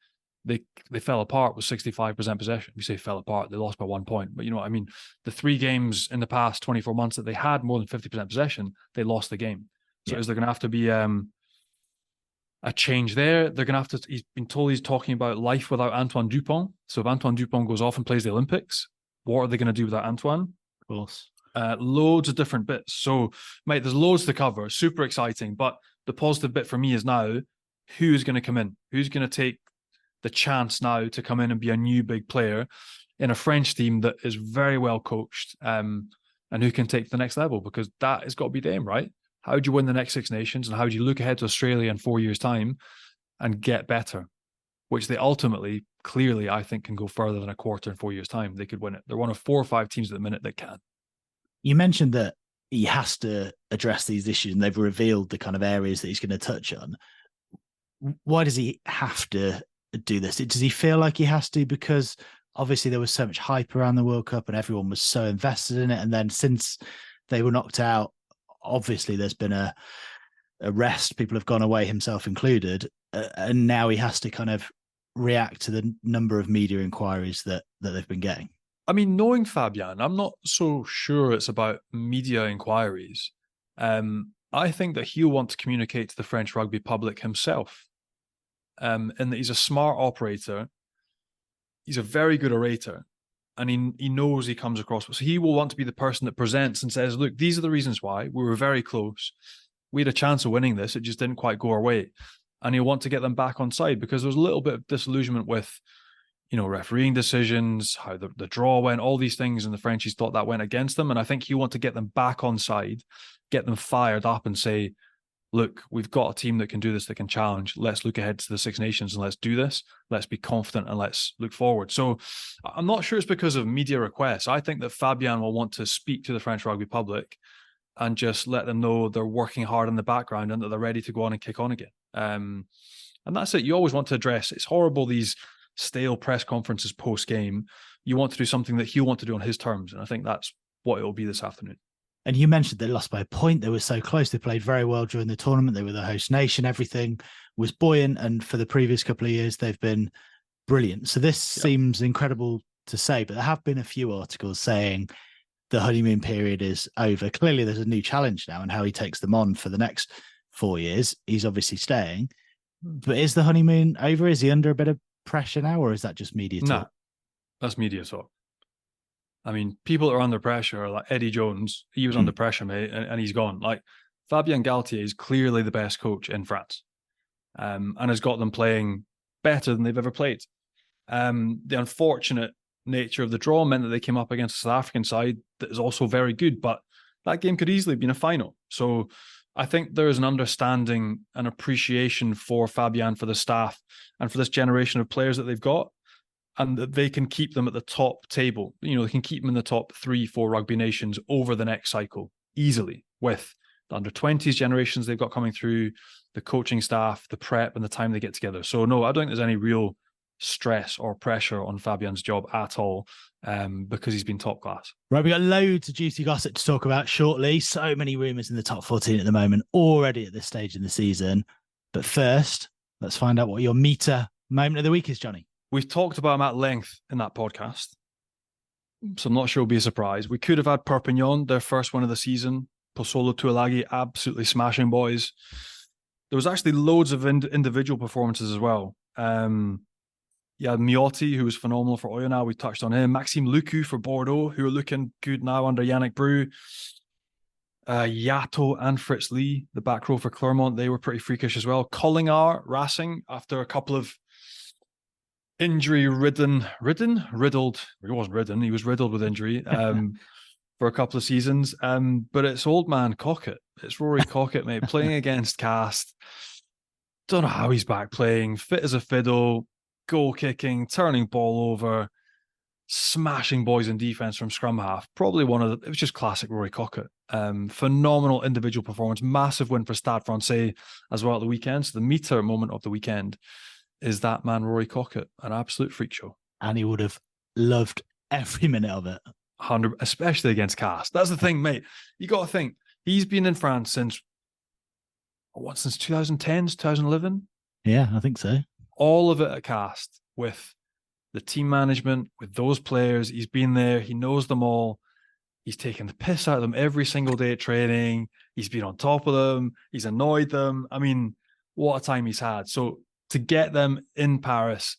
they fell apart with 65% possession. We say fell apart, they lost by 1 point. But you know what I mean? The 3 games in the past 24 months that they had more than 50% possession, they lost the game. So is there going to have to be a change there? They're going to have to, he's been told he's talking about life without Antoine Dupont. So if Antoine Dupont goes off and plays the Olympics, what are they going to do without Antoine? Of course. Loads of different bits. So, mate, there's loads to cover. Super exciting. But the positive bit for me is now, who's going to come in? Who's going to take the chance now to come in and be a new big player in a French team that is very well coached, and who can take to the next level? Because that has got to be the aim, right? How do you win the next Six Nations, and how do you look ahead to Australia in 4 years' time and get better? Which they ultimately, clearly, I think, can go further than a quarter in 4 years' time. They could win it. They're one of 4 or 5 teams at the minute that can. You mentioned that he has to address these issues, and they've revealed the kind of areas that he's going to touch on. Why does he have to do this? Does he feel like he has to? Because obviously there was so much hype around the World Cup and everyone was so invested in it. And then since they were knocked out, obviously there's been a rest. People have gone away, himself included. And now he has to kind of react to the number of media inquiries that they've been getting. I mean, knowing Fabian, I'm not so sure it's about media inquiries. I think that he'll want to communicate to the French rugby public himself. And that he's a smart operator. He's a very good orator. And he knows he comes across. So he will want to be the person that presents and says, look, these are the reasons why. We were very close. We had a chance of winning this. It just didn't quite go our way. And he'll want to get them back on side, because there was a little bit of disillusionment with, you know, refereeing decisions, how the draw went, all these things. And the Frenchies thought that went against them. And I think he'll want to get them back on side, get them fired up and say, look, we've got a team that can do this, that can challenge. Let's look ahead to the Six Nations and let's do this. Let's be confident and let's look forward. So I'm not sure it's because of media requests. I think that Fabian will want to speak to the French rugby public and just let them know they're working hard in the background and that they're ready to go on and kick on again. And that's it. You always want to address, it's horrible, these stale press conferences post-game. You want to do something that he'll want to do on his terms. And I think that's what it will be this afternoon. And you mentioned they lost by a point. They were so close. They played very well during the tournament. They were the host nation. Everything was buoyant. And for the previous couple of years, they've been brilliant. So this seems incredible to say, but there have been a few articles saying the honeymoon period is over. Clearly, there's a new challenge now, and how he takes them on for the next 4 years. He's obviously staying. But is the honeymoon over? Is he under a bit of pressure now, or is that just media talk? No, that's media talk. I mean, people that are under pressure, like Eddie Jones, he was under pressure, mate, and he's gone. Like, Fabien Galtier is clearly the best coach in France, and has got them playing better than they've ever played. The unfortunate nature of the draw meant that they came up against a South African side that is also very good, but that game could easily have been a final. So I think there is an understanding and appreciation for Fabian, for the staff, and for this generation of players that they've got, and that they can keep them at the top table. You know, they can keep them in the top 3-4 rugby nations over the next cycle easily, with the under-20s generations they've got coming through, the coaching staff, the prep, and the time they get together. So no, I don't think there's any real stress or pressure on Fabian's job at all, because he's been top class. Right, we got loads of juicy gossip to talk about shortly. So many rumours in the top 14 at the moment, already at this stage in the season. But first, let's find out what your meter moment of the week is, Johnny. We've talked about him at length in that podcast, so I'm not sure it'll be a surprise. We could have had Perpignan, their first win of the season. Posolo Tuilagi, absolutely smashing boys. There was actually loads of individual performances as well. Yeah, Miotti, who was phenomenal for Oyonnax, we touched on him. Maxime Lucu for Bordeaux, who are looking good now under Yannick Brou. Yato and Fritz Lee, the back row for Clermont, they were pretty freakish as well. Collingar, Racing, after a couple of riddled, he wasn't ridden, he was riddled with injury for a couple of seasons. But it's old man Cockett. It's Rory Cockett, mate, playing against Cast. Don't know how he's back playing, fit as a fiddle, goal kicking, turning ball over, smashing boys in defense from scrum half. Probably it was just classic Rory Cockett. Phenomenal individual performance, massive win for Stade Francais as well at the weekend. So the meter moment of the weekend is that man, Rory Cockett, an absolute freak show. and he would have loved every minute of it. 100, especially against Cast. That's the thing, mate. You got to think he's been in France since 2010, 2011. Yeah, I think so. All of it at Cast with the team management, with those players. He's been there. He knows them all. He's taken the piss out of them every single day at training. He's been on top of them. He's annoyed them. I mean, what a time he's had. So to get them in Paris,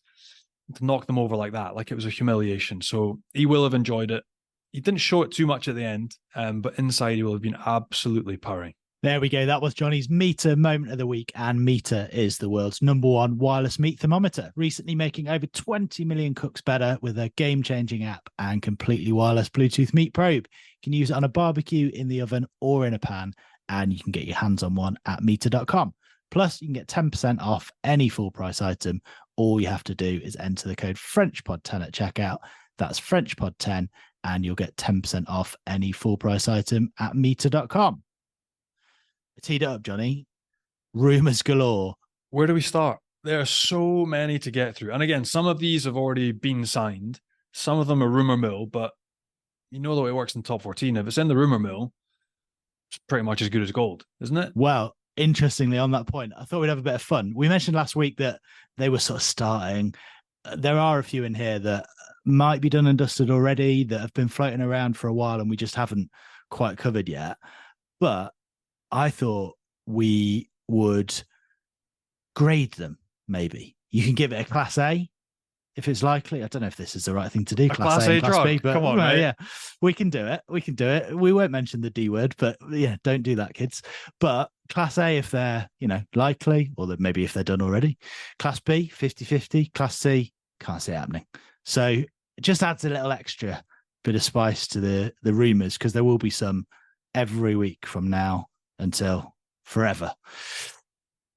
to knock them over like that, like it was a humiliation. So he will have enjoyed it. He didn't show it too much at the end, but inside he will have been absolutely purring. There we go. That was Johnny's Meter moment of the week. And Meter is the world's #1 wireless meat thermometer, recently making over 20 million cooks better with a game-changing app and completely wireless Bluetooth meat probe. You can use it on a barbecue, in the oven, or in a pan, and you can get your hands on one at meter.com. Plus, you can get 10% off any full price item. All you have to do is enter the code FrenchPod10 at checkout. That's FrenchPod10, and you'll get 10% off any full price item at meter.com. Teed it up, Johnny. Rumours galore. Where do we start? There are so many to get through. And again, some of these have already been signed. Some of them are rumour mill, but you know the way it works in top 14. If it's in the rumour mill, it's pretty much as good as gold, isn't it? Well, interestingly, on that point, I thought we'd have a bit of fun. We mentioned last week that they were sort of starting. There are a few in here that might be done and dusted already, that have been floating around for a while and we just haven't quite covered yet. But I thought we would grade them, maybe. You can give it a Class A if it's likely. I don't know if this is the right thing to do, Class A and Class B, but come on, well, yeah, we can do it. We can do it. We won't mention the D word, but yeah, don't do that, kids. But Class A if they're, likely, or that maybe if they're done already. Class B, 50-50. Class C, can't see it happening. So it just adds a little extra bit of spice to the rumours, because there will be some every week from now until forever.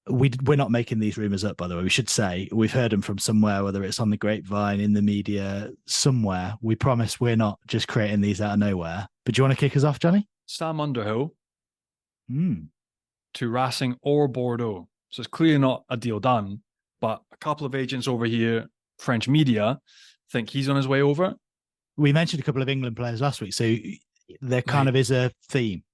We're not making these rumours up, by the way. We should say we've heard them from somewhere, whether it's on the grapevine, in the media, somewhere. We promise we're not just creating these out of nowhere. But do you want to kick us off, Johnny? Sam Underhill to Racing or Bordeaux. So it's clearly not a deal done, but a couple of agents over here, French media, think he's on his way over. We mentioned a couple of England players last week, so there kind of is a theme.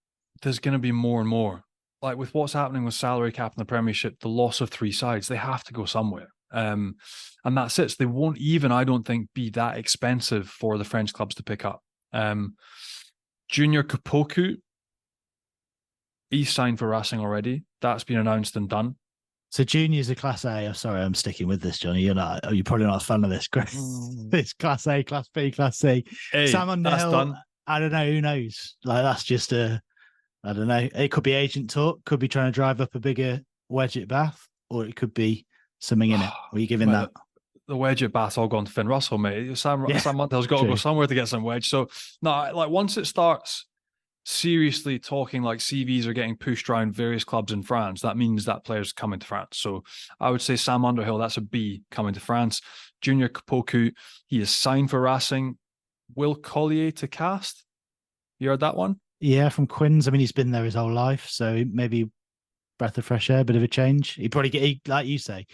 There's going to be more and more. Like with what's happening with salary cap in the Premiership, the loss of 3 sides, they have to go somewhere. And that's it. So they won't even, I don't think, be that expensive for the French clubs to pick up. Junior Kapoku, he's signed for Racing already. That's been announced and done. So Junior's a Class A. I'm sorry, I'm sticking with this, Johnny. You're probably not a fan of this. It's Class A, Class B, Class C. Hey, Sam Underhill, that's done. I don't know. Who knows? Like, that's just I don't know. It could be agent talk. Could be trying to drive up a bigger wedge at Bath, or it could be something in it. Are you giving that? The wedge at Bath all gone to Finn Russell, mate. Sam Underhill's got to go somewhere to get some wedge. So, no, like once it starts seriously talking like CVs are getting pushed around various clubs in France, that means that player's coming to France. So I would say Sam Underhill, that's a B, coming to France. Junior Kapoku, he is signed for Racing. Will Collier to Cast? You heard that one? Yeah, from Quins. I mean, he's been there his whole life, so maybe breath of fresh air, bit of a change. He probably get, like you say,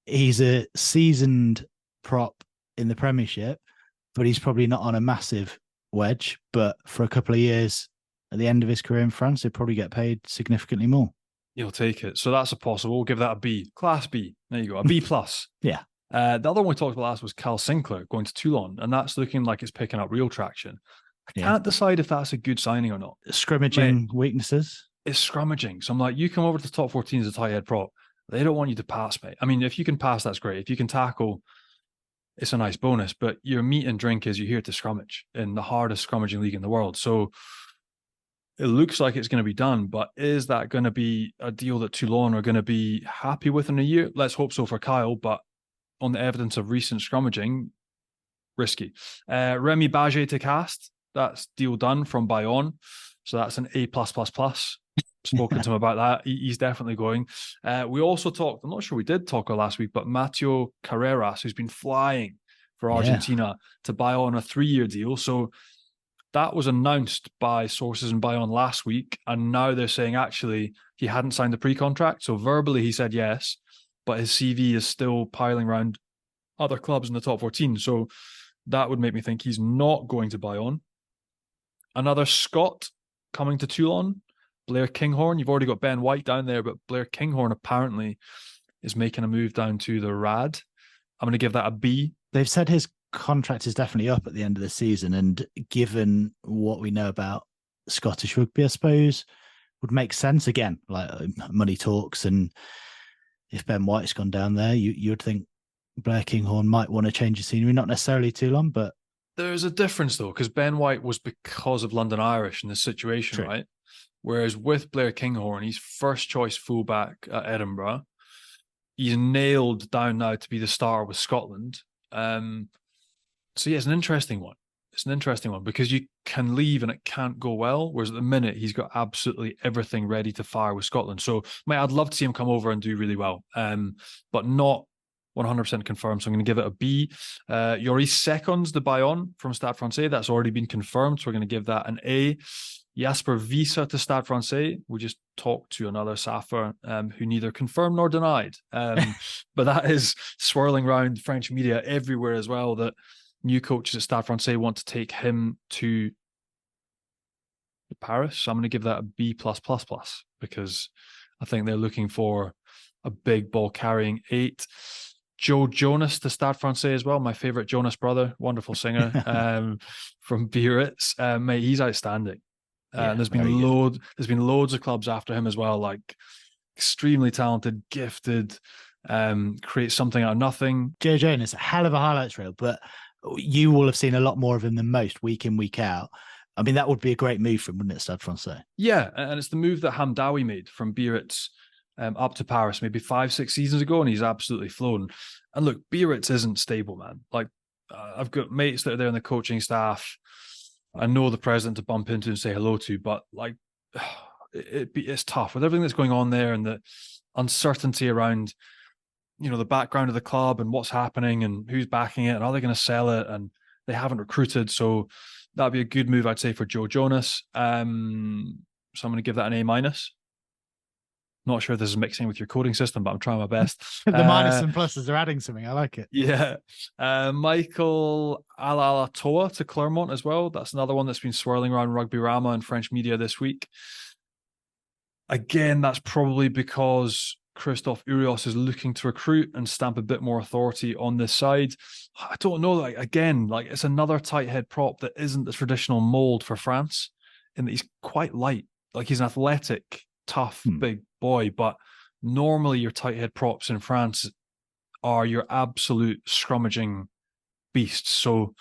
he's a seasoned prop in the Premiership, but he's probably not on a massive wedge. But for a couple of years at the end of his career in France, he'll probably get paid significantly more. You'll take it. So that's a possible. We'll give that a B. Class B. There you go. A B plus. Yeah. The other one we talked about last was Cal Sinclair going to Toulon, and that's looking like it's picking up real traction. I can't decide if that's a good signing or not. Scrimmaging weaknesses? It's scrummaging. So I'm like, you come over to the top 14 as a tight head prop. They don't want you to pass, mate. I mean, if you can pass, that's great. If you can tackle, it's a nice bonus. But your meat and drink is you're here to scrummage in the hardest scrummaging league in the world. So it looks like it's going to be done. But is that going to be a deal that Toulon are going to be happy with in a year? Let's hope so for Kyle. But on the evidence of recent scrummaging, risky. Remy Baget to Cast. That's deal done from Bayonne. So that's an A+++. Spoken to him about that. He's definitely going. We also talked, I'm not sure we did talk last week, but Mateo Carreras, who's been flying for Argentina to Bayonne, a 3-year deal. So that was announced by sources in Bayonne last week. And now they're saying actually he hadn't signed the pre-contract. So verbally he said yes, but his CV is still piling around other clubs in the top 14. So that would make me think he's not going to Bayonne. Another Scot coming to Toulon, Blair Kinghorn. You've already got Ben White down there, but Blair Kinghorn apparently is making a move down to the RAD. I'm going to give that a B. They've said his contract is definitely up at the end of the season, and given what we know about Scottish rugby, I suppose would make sense. Again, like money talks, and if Ben White's gone down there, you would think Blair Kinghorn might want to change the scenery, not necessarily Toulon, but there's a difference though, because Ben White was because of London Irish in this situation, True. right? Whereas with Blair Kinghorn, he's first choice fullback at Edinburgh. He's nailed down now to be the starter with Scotland. So yeah, it's an interesting one. It's an interesting one because you can leave and it can't go well. Whereas at the minute, he's got absolutely everything ready to fire with Scotland. So, mate, I'd love to see him come over and do really well, but not 100% confirmed. So I'm going to give it a B. Joris Seconds, the Bayonne from Stade Francais, that's already been confirmed. So we're going to give that an A. Jasper Visa to Stade Francais. We just talked to another Safa who neither confirmed nor denied. But that is swirling around French media everywhere as well, that new coaches at Stade Francais want to take him to Paris. So I'm going to give that a B++, because I think they're looking for a big ball carrying 8. Joe Jonas to Stade Francais as well. My favorite Jonas brother, wonderful singer from Biarritz. Mate, he's outstanding. And there's been loads of clubs after him as well, like extremely talented, gifted, creates something out of nothing. Joe Jonas, a hell of a highlights reel, but you will have seen a lot more of him than most week in, week out. I mean, that would be a great move for him, wouldn't it, Stade Francais? Yeah, and it's the move that Hamdawi made from Biarritz up to Paris maybe 5-6 seasons ago, and he's absolutely flown. And look, Biarritz isn't stable, man. Like, I've got mates that are there in the coaching staff. I know the president to bump into and say hello to, but like, it's tough with everything that's going on there and the uncertainty around, you know, the background of the club and what's happening and who's backing it and are they going to sell it, and they haven't recruited. So that'd be a good move, I'd say, for Joe Jonas. So I'm going to give that an A-. Not sure if this is mixing with your coding system, but I'm trying my best. The minus and pluses are adding something. I like it. Yeah. Michael Alalatoa to Clermont as well. That's another one that's been swirling around Rugby Rama and French media this week. Again, that's probably because Christophe Urios is looking to recruit and stamp a bit more authority on this side. I don't know. Like, again, like it's another tight head prop that isn't the traditional mold for France, in that he's quite light. Like, he's an athletic, tough, big boy, but normally your tight head props in France are your absolute scrummaging beasts. So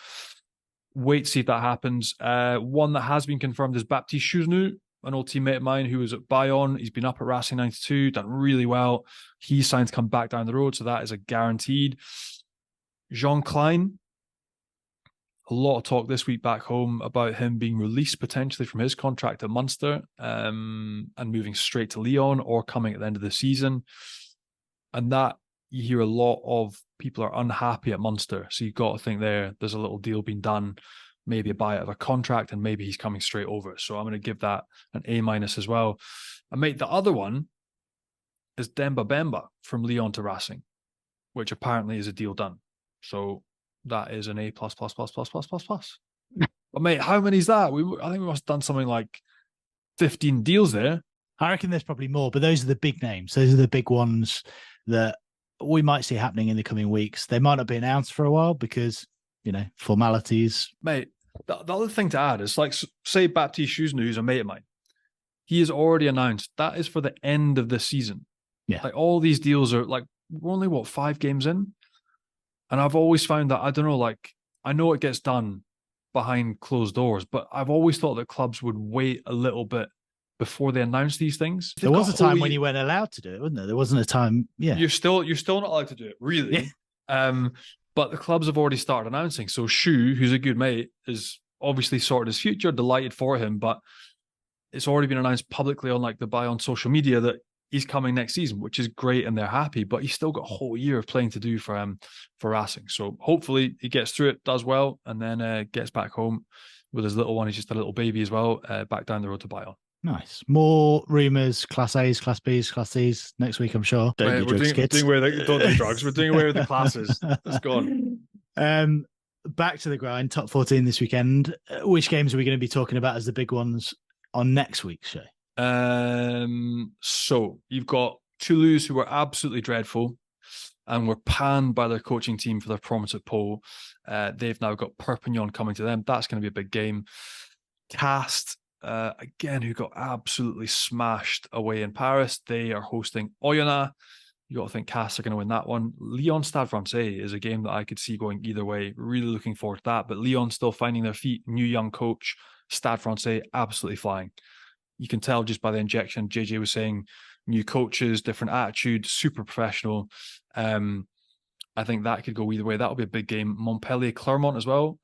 wait to see if that happens. One that has been confirmed is Baptiste Chouzenu, an old teammate of mine who was at Bayonne. He's been up at Racing 92, done really well. He's signed to come back down the road, so that is a guaranteed. Jean Klein, a lot of talk this week back home about him being released potentially from his contract at Munster and moving straight to Lyon or coming at the end of the season. And that, you hear a lot of people are unhappy at Munster. So you've got to think there's a little deal being done, maybe a buyout of a contract, and maybe he's coming straight over. So I'm going to give that an A- as well. And mate, the other one is Demba Bemba from Lyon to Racing, which apparently is a deal done. So that is an A+++++++. But mate, how many is that? I think we must have done something like 15 deals there. I reckon there's probably more, but those are the big names. Those are the big ones that we might see happening in the coming weeks. They might not be announced for a while because, you know, formalities. Mate, the other thing to add is, like, say Baptiste Chouzenu, who's a mate of mine. He has already announced that is for the end of this season. Yeah. Like, all these deals are like, we're only 5 games in? And I've always found that, I don't know, like, I know it gets done behind closed doors, but I've always thought that clubs would wait a little bit before they announce these things. There was a time when you weren't allowed to do it, wasn't there? There wasn't a time, yeah. You're still not allowed to do it, really. Yeah. But the clubs have already started announcing. So Shu, who's a good mate, is obviously sorted his future, delighted for him, but it's already been announced publicly on like the Bayonne social media that he's coming next season, which is great and they're happy, but he's still got a whole year of playing to do for Racing. So hopefully he gets through it, does well, and then gets back home with his little one. He's just a little baby as well, back down the road to Bayonne. Nice. More rumours, Class A's, Class B's, Class C's next week, I'm sure. Don't do drugs, kids. Don't do drugs. We're doing away with the classes. It's gone. Back to the grind, top 14 this weekend. Which games are we going to be talking about as the big ones on next week's show? So you've got Toulouse, who were absolutely dreadful and were panned by their coaching team for their performance at Pau. They've now got Perpignan coming to them. That's going to be a big game. Cast, again, who got absolutely smashed away in Paris. They are hosting Oyonnax. You got to think Cast are going to win that one. Lyon Stade Francais is a game that I could see going either way. Really looking forward to that. But Lyon still finding their feet. New young coach. Stade Francais absolutely flying. You can tell just by the injection. JJ was saying new coaches, different attitude, super professional. I think that could go either way. That'll be a big game. Montpellier, Clermont as well.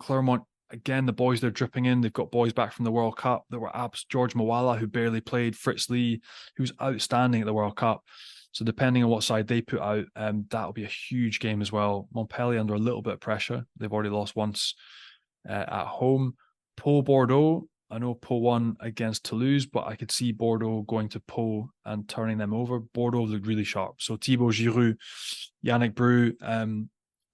Clermont, again, the boys they're dripping in. They've got boys back from the World Cup. There were George Mawala, who barely played, Fritz Lee, who's outstanding at the World Cup. So depending on what side they put out, that'll be a huge game as well. Montpellier under a little bit of pressure. They've already lost once at home. Pau Bordeaux, I know Pau won against Toulouse, but I could see Bordeaux going to Pau and turning them over. Bordeaux looked really sharp. So Thibaut Giroud, Yannick Bru, and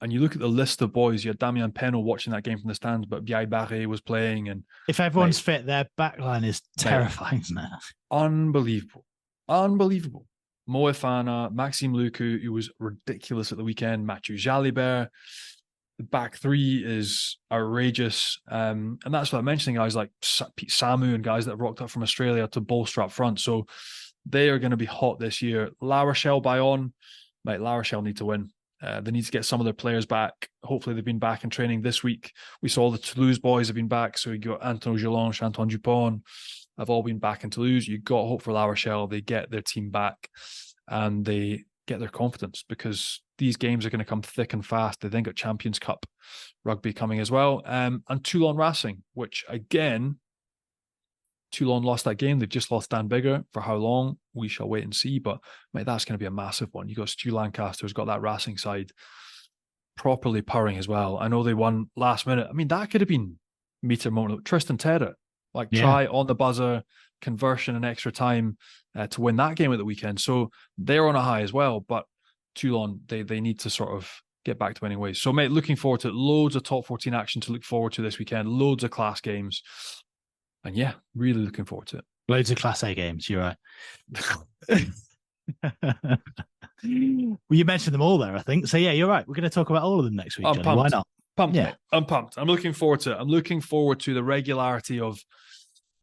you look at the list of boys, you had Damien Penaud watching that game from the stands, but Biaï Barré was playing. And if everyone's fit, their backline is terrifying, isn't it? Unbelievable. Moefana, Maxime Lucu, who was ridiculous at the weekend, Mathieu Jalibert. The back three is outrageous. And that's what I'm mentioning, guys like Pete Samu and guys that have rocked up from Australia to bolster up front. So they are going to be hot this year. La Rochelle, Bayonne, mate, La Rochelle need to win. They need to get some of their players back. Hopefully they've been back in training this week. We saw the Toulouse boys have been back. So you got Anton Gelange, Anton Dupont have all been back in Toulouse. You got hope for La Rochelle. They get their team back and they get their confidence, because these games are going to come thick and fast. They then got Champions Cup rugby coming as well. And Toulon Racing, which again, Toulon lost that game. They've just lost Dan Bigger. For how long? We shall wait and see. But mate, that's going to be a massive one. You got Stu Lancaster, who's got that Racing side properly purring as well. I know they won last minute. I mean, that could have been meter moment. Tristan Terrett, try on the buzzer, conversion in extra time to win that game at the weekend. So they're on a high as well. But Toulon, they need to sort of get back to winning ways. So mate, looking forward to it. Loads of top 14 action to look forward to this weekend. Loads of class games. And yeah, really looking forward to it. Loads of Class A games, you're right. Well, you mentioned them all there, I think. So yeah, you're right. We're going to talk about all of them next week, Johnny. Why not? Pumped, yeah. Mate. I'm pumped. I'm looking forward to it. I'm looking forward to the regularity of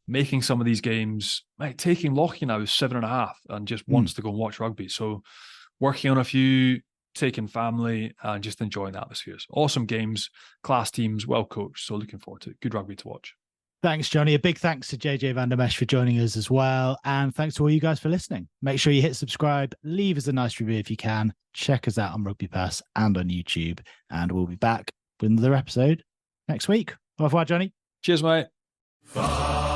making some of these games. Mate, taking Lockie now is 7.5 and just wants to go and watch rugby. So working on a few, taking family and just enjoying the atmospheres. Awesome games, class teams, well coached. So looking forward to it. Good rugby to watch. Thanks, Johnny. A big thanks to JJ van der Mescht for joining us as well. And thanks to all you guys for listening. Make sure you hit subscribe, leave us a nice review if you can. Check us out on Rugby Pass and on YouTube. And we'll be back with another episode next week. Au revoir, Johnny. Cheers, mate. Bye.